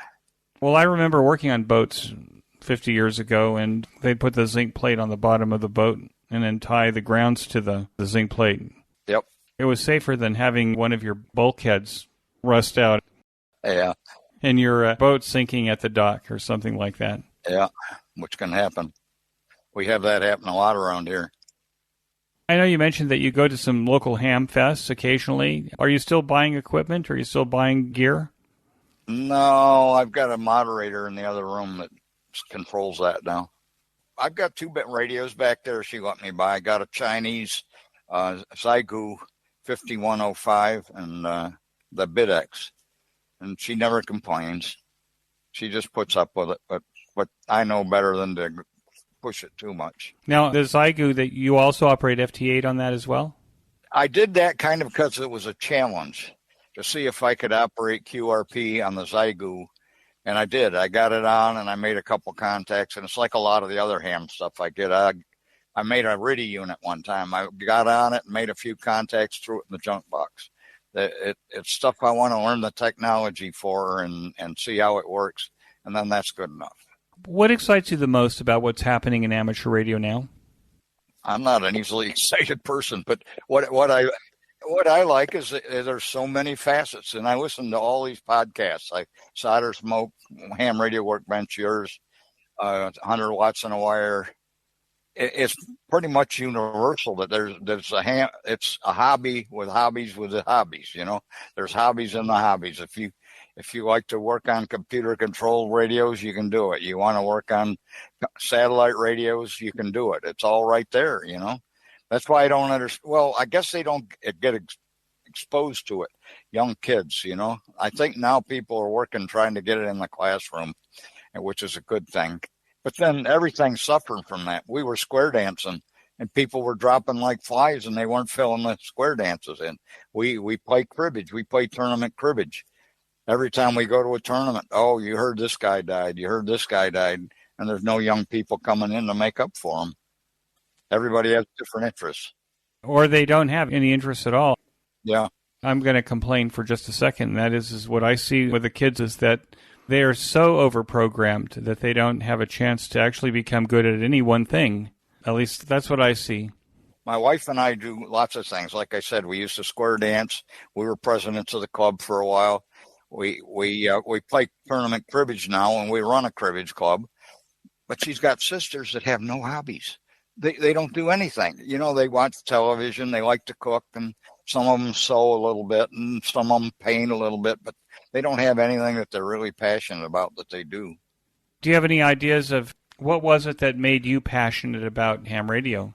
Well, I remember working on boats 50 years ago, and they put the zinc plate on the bottom of the boat and then tie the grounds to the zinc plate. Yep. It was safer than having one of your bulkheads rust out. Yeah. And your boat sinking at the dock or something like that. Yeah, which can happen. We have that happen a lot around here. I know you mentioned that you go to some local ham fests occasionally. Are you still buying equipment? Or are you still buying gear? No, I've got a moderator in the other room that controls that now. I've got 2-bit radios back there she let me buy. I got a Chinese Xiegu 5105 and the BitX. And she never complains. She just puts up with it. But I know better than to push it too much. Now, the Xiegu, that you also operate FT8 on that as well? I did that kind of because it was a challenge to see if I could operate QRP on the Xiegu. And I did. I got it on, and I made a couple contacts. And it's like a lot of the other ham stuff I get. I made a RIDI unit one time. I got on it and made a few contacts, threw it in the junk box. It's stuff I want to learn the technology for and see how it works. And then that's good enough. What excites you the most about what's happening in amateur radio now? I'm not an easily excited person, but what I like is there's so many facets, and I listen to all these podcasts like Solder Smoke, Ham Radio Workbench, yours, 100 Watts on a Wire. It's pretty much universal that it's a hobby with hobbies with the hobbies. You know, there's hobbies in the hobbies. If you like to work on computer controlled radios, you can do it. You want to work on satellite radios, you can do it. It's all right there. You know. That's why I don't understand. Well, I guess they don't get exposed to it. Young kids, you know. I think now people are working trying to get it in the classroom, which is a good thing. But then everything's suffering from that. We were square dancing, and people were dropping like flies, and they weren't filling the square dances in. We play cribbage. We play tournament cribbage. Every time we go to a tournament, oh, you heard this guy died. You heard this guy died. And there's no young people coming in to make up for them. Everybody has different interests. Or they don't have any interests at all. Yeah. I'm going to complain for just a second. And that is what I see with the kids is that they are so overprogrammed that they don't have a chance to actually become good at any one thing. At least that's what I see. My wife and I do lots of things. Like I said, we used to square dance. We were presidents of the club for a while. We play tournament cribbage now, and we run a cribbage club. But she's got sisters that have no hobbies. They don't do anything. You know, they watch television. They like to cook, and some of them sew a little bit, and some of them paint a little bit. But they don't have anything that they're really passionate about that they do. Do you have any ideas of what was it that made you passionate about ham radio?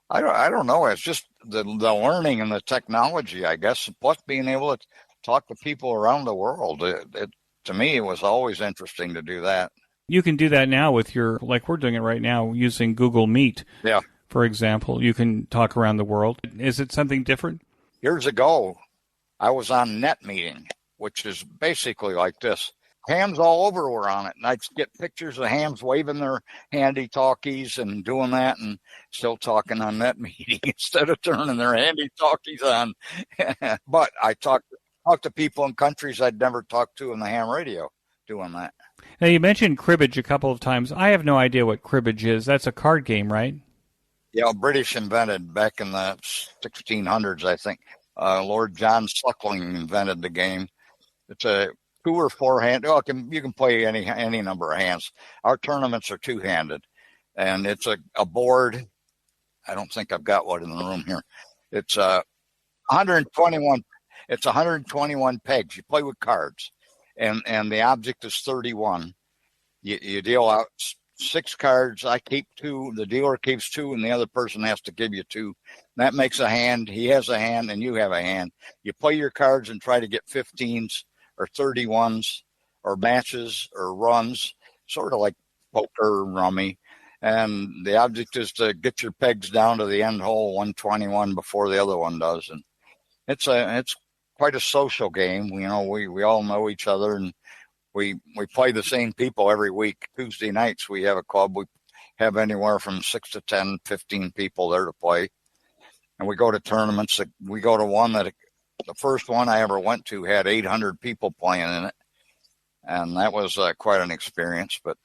I don't know. It's just the learning and the technology, I guess. Plus being able to talk to people around the world. To me, it was always interesting to do that. You can do that now with like we're doing it right now, using Google Meet. Yeah. For example, you can talk around the world. Is it something different? Years ago, I was on Net Meeting, which is basically like this. Hams all over were on it, and I'd get pictures of hams waving their handy talkies and doing that, and still talking on Net Meeting instead of turning their handy talkies on. But I talked to people in countries I'd never talked to in the ham radio doing that. Now, you mentioned cribbage a couple of times. I have no idea what cribbage is. That's a card game, right? Yeah, British invented back in the 1600s, I think. Lord John Suckling invented the game. It's a 2 or 4 hand. Oh, you can play any number of hands. Our tournaments are 2-handed, and it's a board. I don't think I've got one in the room here. It's 121. It's 121 pegs. You play with cards, and the object is 31. You deal out 6 cards. I keep 2. The dealer keeps 2, and the other person has to give you 2. That makes a hand. He has a hand, and you have a hand. You play your cards and try to get 15s or 31s or matches or runs, sort of like poker or rummy. And the object is to get your pegs down to the end hole, 121, before the other one does. And it's quite a social game. We all know each other, and we play the same people every week. Tuesday nights we have a club. We have anywhere from 6 to 10, 15 people there to play. And we go to tournaments. We go to one that the first one I ever went to had 800 people playing in it. And that was quite an experience. But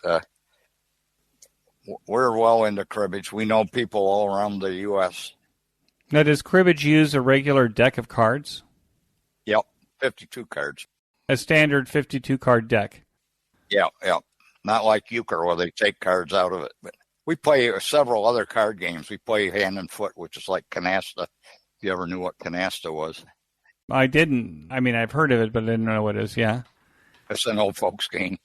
we're well into cribbage. We know people all around the U.S. Now, does cribbage use a regular deck of cards? Yep, 52 cards. A standard 52-card deck? Yeah. Not like euchre where they take cards out of it. But we play several other card games. We play hand and foot, which is like canasta, if you ever knew what canasta was. I didn't. I mean, I've heard of it, but I didn't know what it is, yeah. It's an old folks game.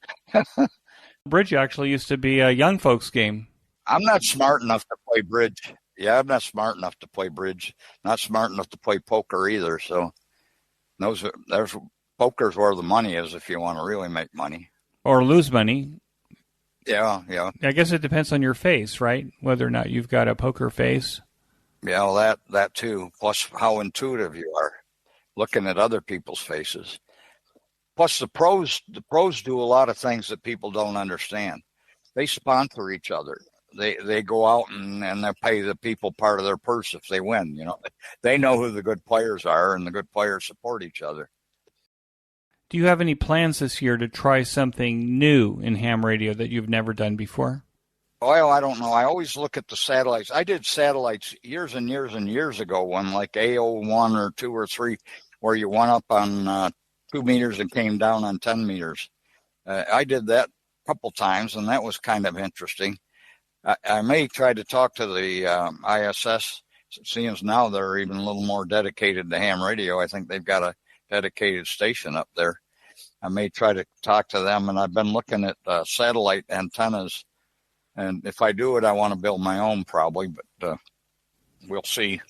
Bridge actually used to be a young folks game. I'm not smart enough to play bridge. Yeah, I'm not smart enough to play bridge. Not smart enough to play poker either. So there's poker's where the money is if you want to really make money. Or lose money. Yeah. I guess it depends on your face, right? Whether or not you've got a poker face. Yeah, well, that too. Plus how intuitive you are looking at other people's faces. Plus the pros do a lot of things that people don't understand. They sponsor each other. They go out and they pay the people part of their purse if they win. They know who the good players are, and the good players support each other. Do you have any plans this year to try something new in ham radio that you've never done before? Well, I don't know. I always look at the satellites. I did satellites years and years and years ago, when like AO1 or 2 or 3, where you went up on 2 meters and came down on 10 meters. I did that a couple times, and that was kind of interesting. I may try to talk to the ISS, seeing as now they're even a little more dedicated to ham radio. I think they've got a dedicated station up there. I may try to talk to them, and I've been looking at satellite antennas. And if I do it, I want to build my own probably, but we'll see.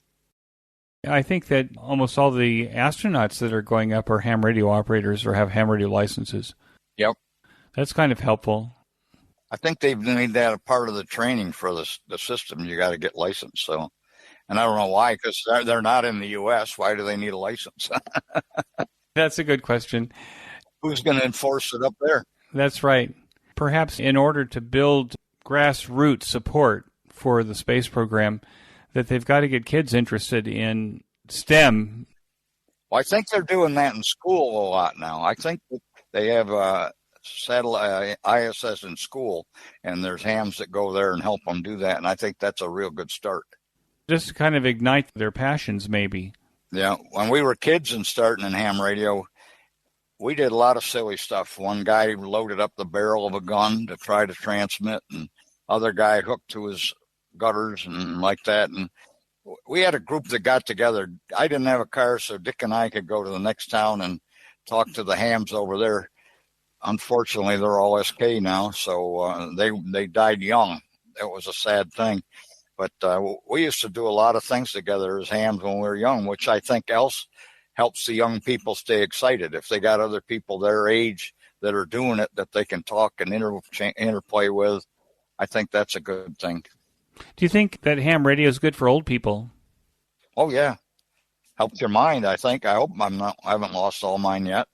I think that almost all the astronauts that are going up are ham radio operators or have ham radio licenses. Yep. That's kind of helpful. I think they've made that a part of the training for the system. You got to get licensed. So, and I don't know why, because they're not in the U.S. Why do they need a license? That's a good question. Who's going to enforce it up there? That's right. Perhaps in order to build grassroots support for the space program, that they've got to get kids interested in STEM. Well, I think they're doing that in school a lot now. I think they have satellite ISS in school, and there's hams that go there and help them do that. And I think that's a real good start. Just to kind of ignite their passions, maybe. Yeah. When we were kids and starting in ham radio, we did a lot of silly stuff. One guy loaded up the barrel of a gun to try to transmit, and other guy hooked to his gutters and like that. And we had a group that got together. I didn't have a car, so Dick and I could go to the next town and talk to the hams over there. Unfortunately, they're all SK now, so they died young. It was a sad thing. But we used to do a lot of things together as hams when we were young, which I think else helps the young people stay excited. If they got other people their age that are doing it, that they can talk and interplay with, I think that's a good thing. Do you think that ham radio is good for old people? Oh, yeah. Helps your mind, I think. I hope I haven't lost all mine yet.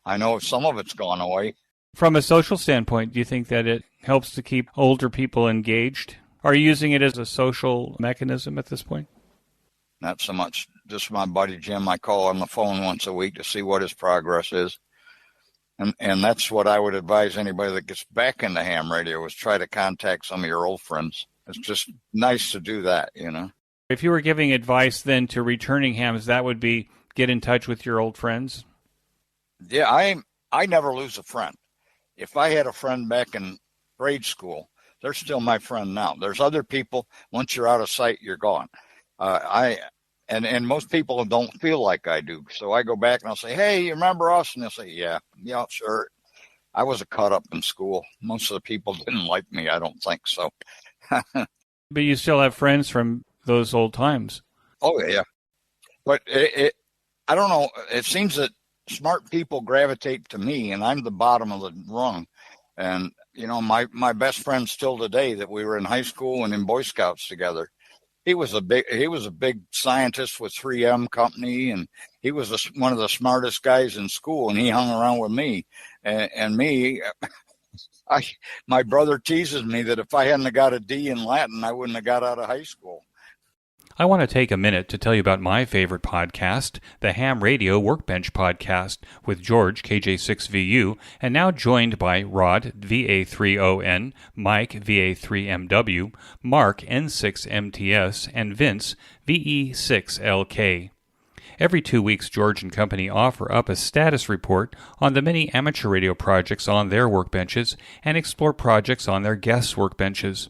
I know some of it's gone away. From a social standpoint, do you think that it helps to keep older people engaged? Are you using it as a social mechanism at this point? Not so much. Just my buddy Jim, I call on the phone once a week to see what his progress is. And that's what I would advise anybody that gets back into ham radio, is try to contact some of your old friends. It's just nice to do that, you know. If you were giving advice then to returning hams, that would be get in touch with your old friends? Yeah, I never lose a friend. If I had a friend back in grade school they're still my friend now. There's other people, once you're out of sight, you're gone. And most people don't feel like I do. So I go back and I'll say, hey, you remember us? And they'll say, yeah, sure. I was a cut up in school. Most of the people didn't like me. I don't think so. But you still have friends from those old times. Oh, yeah. But I don't know. It seems that smart people gravitate to me, and I'm the bottom of the rung. And, my best friend still today, that we were in high school and in Boy Scouts together. He was a big scientist with 3M Company, and he was one of the smartest guys in school, and he hung around with me. And me, my brother teases me that if I hadn't got a D in Latin, I wouldn't have got out of high school. I want to take a minute to tell you about my favorite podcast, the Ham Radio Workbench Podcast, with George, KJ6VU, and now joined by Rod, VA3ON, Mike, VA3MW, Mark, N6MTS, and Vince, VE6LK. Every 2 weeks, George and company offer up a status report on the many amateur radio projects on their workbenches and explore projects on their guests' workbenches.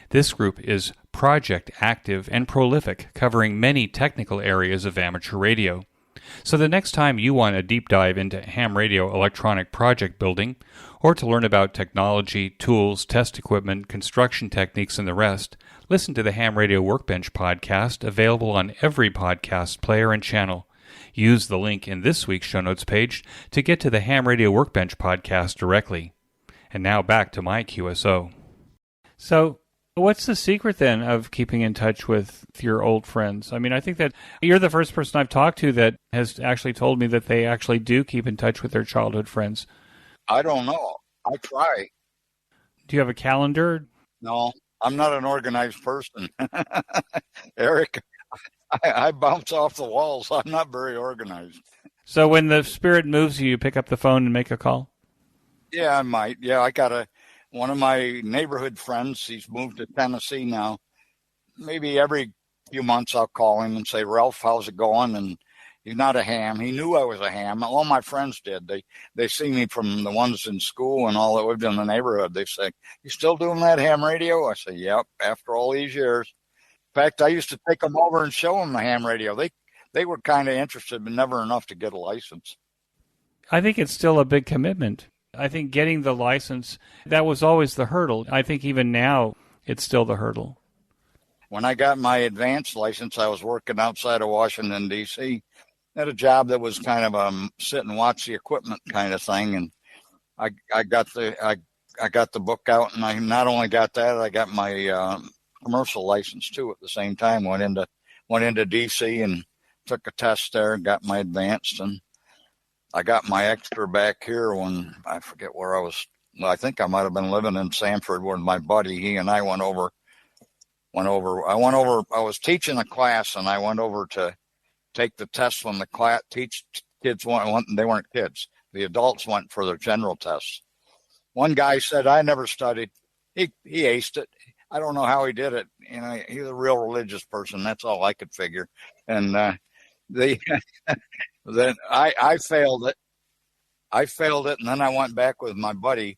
This group is project active and prolific, covering many technical areas of amateur radio. So the next time you want a deep dive into ham radio electronic project building, or to learn about technology, tools, test equipment, construction techniques, and the rest, listen to the Ham Radio Workbench podcast, available on every podcast player and channel. Use the link in this week's show notes page to get to the Ham Radio Workbench podcast directly. And now back to my QSO. So, what's the secret then of keeping in touch with your old friends? I mean, I think that you're the first person I've talked to that has actually told me that they actually do keep in touch with their childhood friends. I don't know. I try. Do you have a calendar? No, I'm not an organized person. Eric, I bounce off the walls. I'm not very organized. So when the spirit moves you, you pick up the phone and make a call? Yeah, I might. Yeah, I got one of my neighborhood friends. He's moved to Tennessee now. Maybe every few months I'll call him and say, Ralph, how's it going? And he's not a ham. He knew I was a ham. All my friends did. They see me from the ones in school and all that lived in the neighborhood. They say, you still doing that ham radio? I say, yep, after all these years. In fact, I used to take them over and show them the ham radio. They were kind of interested, but never enough to get a license. I think it's still a big commitment. I think getting the license, that was always the hurdle. I think even now, it's still the hurdle. When I got my advanced license, I was working outside of Washington, D.C. Had a job that was kind of a sit and watch the equipment kind of thing. And I got the book out, and I not only got that, I got my commercial license too at the same time. Went into D.C. and took a test there and got my advanced, and I got my extra back here when I forget where I was. Well, I think I might have been living in Sanford with my buddy. He and I went over. I was teaching a class, and I went over to take the test when the class kids went. They weren't kids. The adults went for their general tests. One guy said, "I never studied." He aced it. I don't know how he did it. He's a real religious person. That's all I could figure. And then I failed it. And then I went back with my buddy.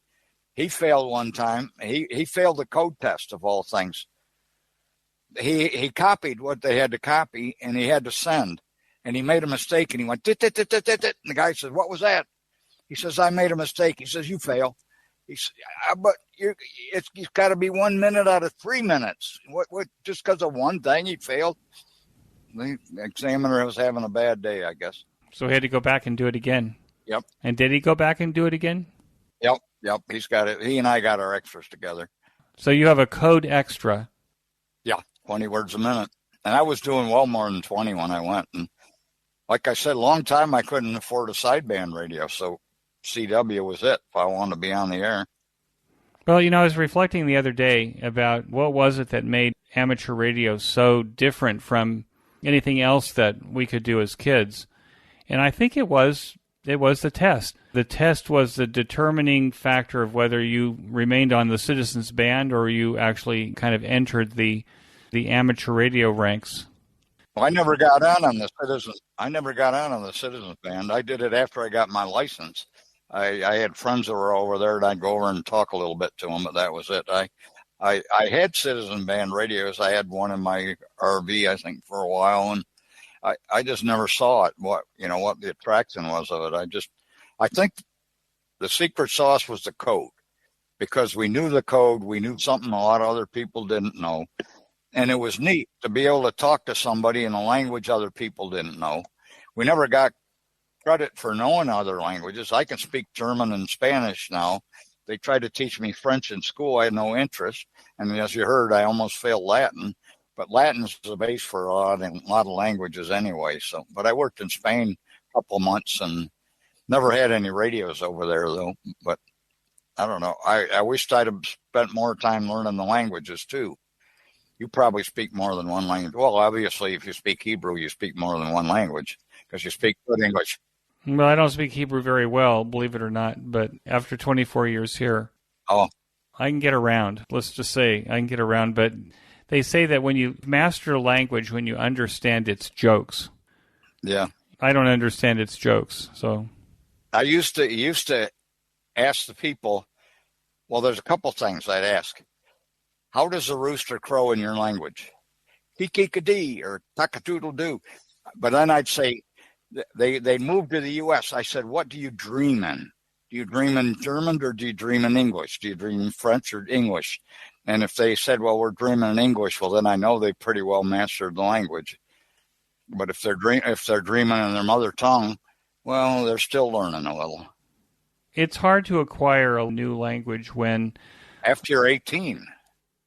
He failed one time. He failed the code test of all things. He copied what they had to copy, and he had to send. And he made a mistake, and he went, dit, dit, dit, dit, dit. And the guy says, "What was that?" He says, "I made a mistake." He says, "You fail." He says, "But it's got to be 1 minute out of 3 minutes. What? Just because of one thing, he failed?" The examiner was having a bad day, I guess. So he had to go back and do it again. Yep. And did he go back and do it again? Yep. He's got it. He and I got our extras together. So you have a code extra. Yeah, 20 words a minute. And I was doing well more than 20 when I went. And like I said, a long time I couldn't afford a sideband radio, so CW was it if I wanted to be on the air. Well, I was reflecting the other day about what was it that made amateur radio so different from anything else that we could do as kids. And I think it was the test. The test was the determining factor of whether you remained on the citizens band or you actually kind of entered the amateur radio ranks. Well, I never got on the citizens band. I did it after I got my license. I had friends that were over there, and I'd go over and talk a little bit to them, but that was it. I had citizen band radios. I had one in my RV, I think, for a while, and I just never saw it. What the attraction was of it. I think the secret sauce was the code, because we knew the code. We knew something a lot of other people didn't know, and it was neat to be able to talk to somebody in a language other people didn't know. We never got credit for knowing other languages. I can speak German and Spanish now. They tried to teach me French in school. I had no interest. And as you heard, I almost failed Latin. But Latin's the base for a lot of languages anyway. But I worked in Spain a couple months and never had any radios over there, though. But I don't know. I wished I'd have spent more time learning the languages, too. You probably speak more than one language. Well, obviously, if you speak Hebrew, you speak more than one language because you speak good English. Well, I don't speak Hebrew very well, believe it or not, but after 24 years here, I can get around. Let's just say I can get around, but they say that when you master a language, when you understand its jokes. Yeah. I don't understand its jokes, so. I used to ask the people, well, there's a couple things I'd ask. How does a rooster crow in your language? Kikikadi or takadoodle-doo. But then I'd say, they moved to the U.S. I said, what do you dream in? Do you dream in German or do you dream in English? Do you dream in French or English? And if they said, well, we're dreaming in English, well, then I know they pretty well mastered the language. But if they're dreaming in their mother tongue, well, they're still learning a little. It's hard to acquire a new language when... After you're 18.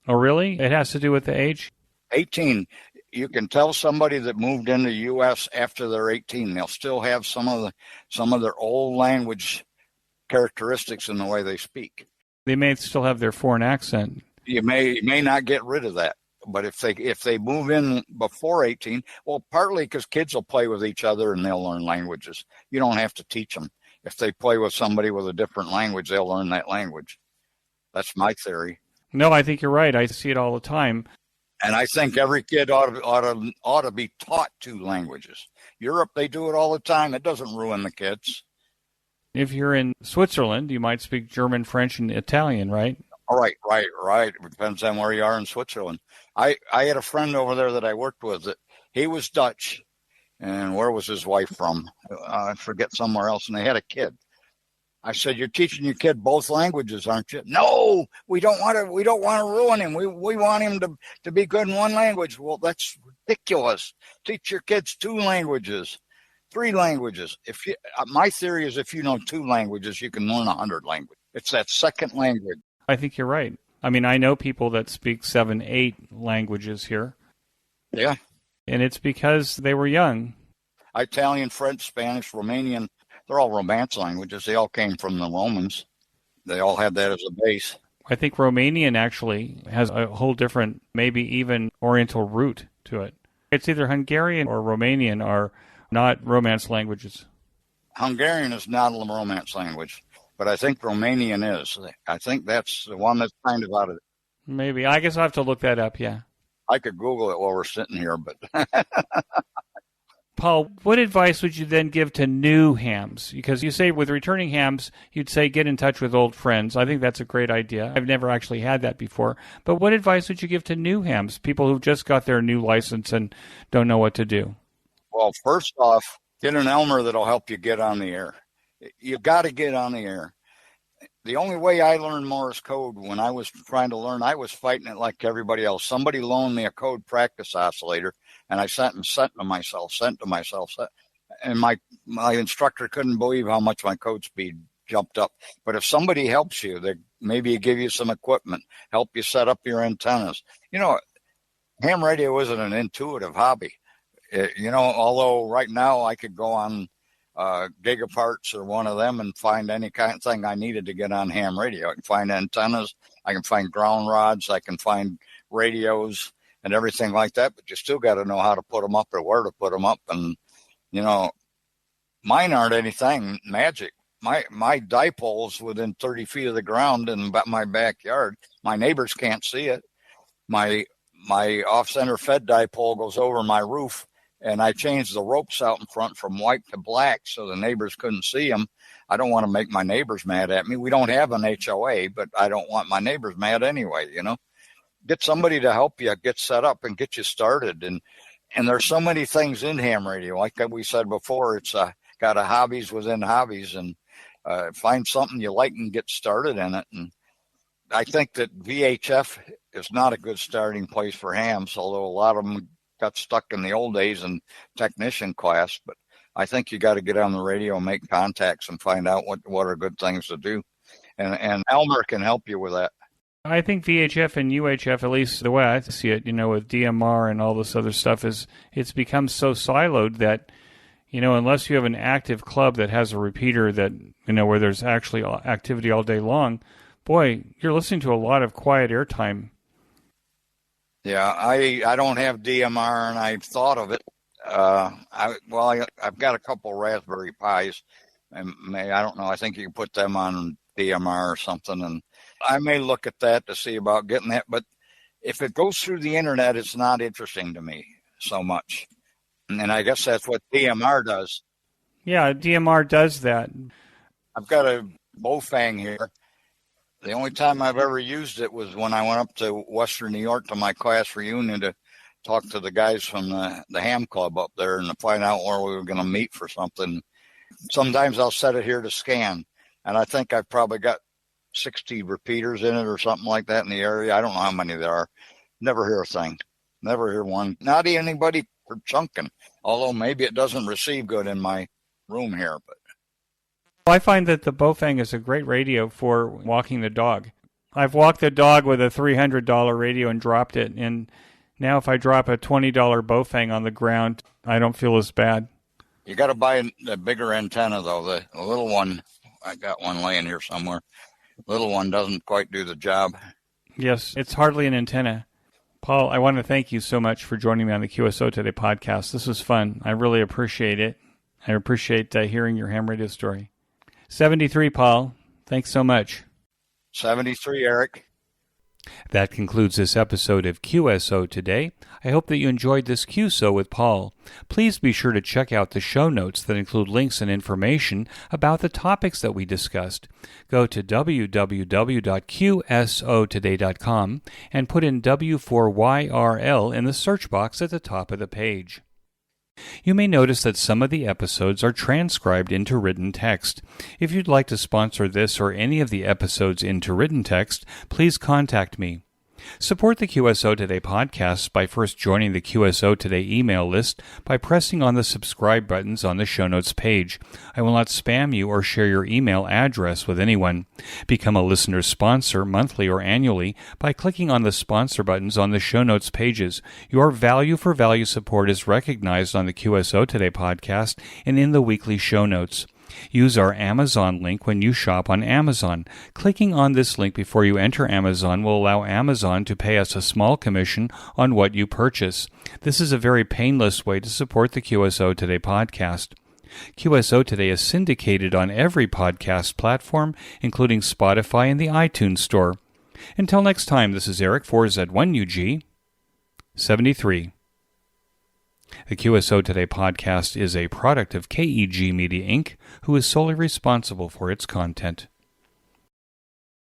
Oh, really? It has to do with the age? 18. You can tell somebody that moved into the U.S. after they're 18. They'll still have some of their old language characteristics in the way they speak. They may still have their foreign accent. You may not get rid of that. But if they move in before 18, well, partly because kids will play with each other and they'll learn languages. You don't have to teach them. If they play with somebody with a different language, they'll learn that language. That's my theory. No, I think you're right. I see it all the time. And I think every kid ought to be taught 2 languages. Europe, they do it all the time. It doesn't ruin the kids. If you're in Switzerland, you might speak German, French, and Italian, right? All right. It depends on where you are in Switzerland. I had a friend over there that I worked with. He was Dutch. And where was his wife from? I forget, somewhere else. And they had a kid. I said, "You're teaching your kid both languages, aren't you?" "No, we don't want to ruin him. We want him to be good in one language." Well, that's ridiculous. Teach your kids 2 languages, 3 languages. My theory is if you know 2 languages, you can learn 100 languages. It's that second language. I think you're right. I mean, I know people that speak 7, 8 languages here. Yeah. And it's because they were young. Italian, French, Spanish, Romanian. They're all Romance languages. They all came from the Romans. They all had that as a base. I think Romanian actually has a whole different, maybe even Oriental root to it. It's either Hungarian or Romanian are not Romance languages. Hungarian is not a Romance language, but I think Romanian is. I think that's the one that's kind of out of it. Maybe. I guess I'll have to look that up, yeah. I could Google it while we're sitting here, but... Paul, what advice would you then give to new hams? Because you say with returning hams, you'd say get in touch with old friends. I think that's a great idea. I've never actually had that before. But what advice would you give to new hams, people who've just got their new license and don't know what to do? Well, first off, get an Elmer that'll help you get on the air. You got to get on the air. The only way I learned Morse code when I was trying to learn, I was fighting it like everybody else. Somebody loaned me a code practice oscillator, and I sent to myself. And my instructor couldn't believe how much my code speed jumped up. But if somebody helps you, they maybe give you some equipment, help you set up your antennas. Ham radio isn't an intuitive hobby. Although right now I could go on Gigaparts or one of them and find any kind of thing I needed to get on ham radio. I can find antennas, I can find ground rods, I can find radios and everything like that, but you still got to know how to put them up or where to put them up. And, mine aren't anything magic. My dipole's within 30 feet of the ground in about my backyard. My neighbors can't see it. My off-center fed dipole goes over my roof. And I changed the ropes out in front from white to black so the neighbors couldn't see them. I don't want to make my neighbors mad at me. We don't have an HOA, but I don't want my neighbors mad anyway, get somebody to help you get set up and get you started. And there's so many things in ham radio. Like we said before, it's got a hobbies within hobbies, and find something you like and get started in it. And I think that VHF is not a good starting place for hams, although a lot of them got stuck in the old days in technician class. But I think you got to get on the radio and make contacts and find out what are good things to do. And Elmer can help you with that. I think VHF and UHF, at least the way I see it, with DMR and all this other stuff, is it's become so siloed that, unless you have an active club that has a repeater that, where there's actually activity all day long, boy, you're listening to a lot of quiet airtime. Yeah, I don't have DMR, and I've thought of it. I've got a couple Raspberry Pis, and I don't know. I think you can put them on DMR or something, and I may look at that to see about getting that. But if it goes through the internet, it's not interesting to me so much. And I guess that's what DMR does. Yeah, DMR does that. I've got a Bofang here. The only time I've ever used it was when I went up to Western New York to my class reunion to talk to the guys from the ham club up there and to find out where we were going to meet for something. Sometimes I'll set it here to scan, and I think I've probably got 60 repeaters in it or something like that in the area. I don't know how many there are. Never hear a thing. Never hear one. Not anybody for chunking, although maybe it doesn't receive good in my room here. But I find that the Bofang is a great radio for walking the dog. I've walked the dog with a $300 radio and dropped it, and now if I drop a $20 Bofang on the ground, I don't feel as bad. You got to buy a bigger antenna, though. The little one, I got one laying here somewhere. Little one doesn't quite do the job. Yes, it's hardly an antenna. Paul, I want to thank you so much for joining me on the QSO Today podcast. This was fun. I really appreciate it. I appreciate hearing your ham radio story. 73, Paul. Thanks so much. 73, Eric. That concludes this episode of QSO Today. I hope that you enjoyed this QSO with Paul. Please be sure to check out the show notes that include links and information about the topics that we discussed. Go to www.qsotoday.com and put in W4YRL in the search box at the top of the page. You may notice that some of the episodes are transcribed into written text. If you'd like to sponsor this or any of the episodes into written text, please contact me. Support the QSO Today podcast by first joining the QSO Today email list by pressing on the subscribe buttons on the show notes page. I will not spam you or share your email address with anyone. Become a listener sponsor monthly or annually by clicking on the sponsor buttons on the show notes pages. Your value for value support is recognized on the QSO Today podcast and in the weekly show notes. Use our Amazon link when you shop on Amazon. Clicking on this link before you enter Amazon will allow Amazon to pay us a small commission on what you purchase. This is a very painless way to support the QSO Today podcast. QSO Today is syndicated on every podcast platform, including Spotify and the iTunes Store. Until next time, this is Eric 4Z1UG 73. The QSO Today podcast is a product of KEG Media Inc., who is solely responsible for its content.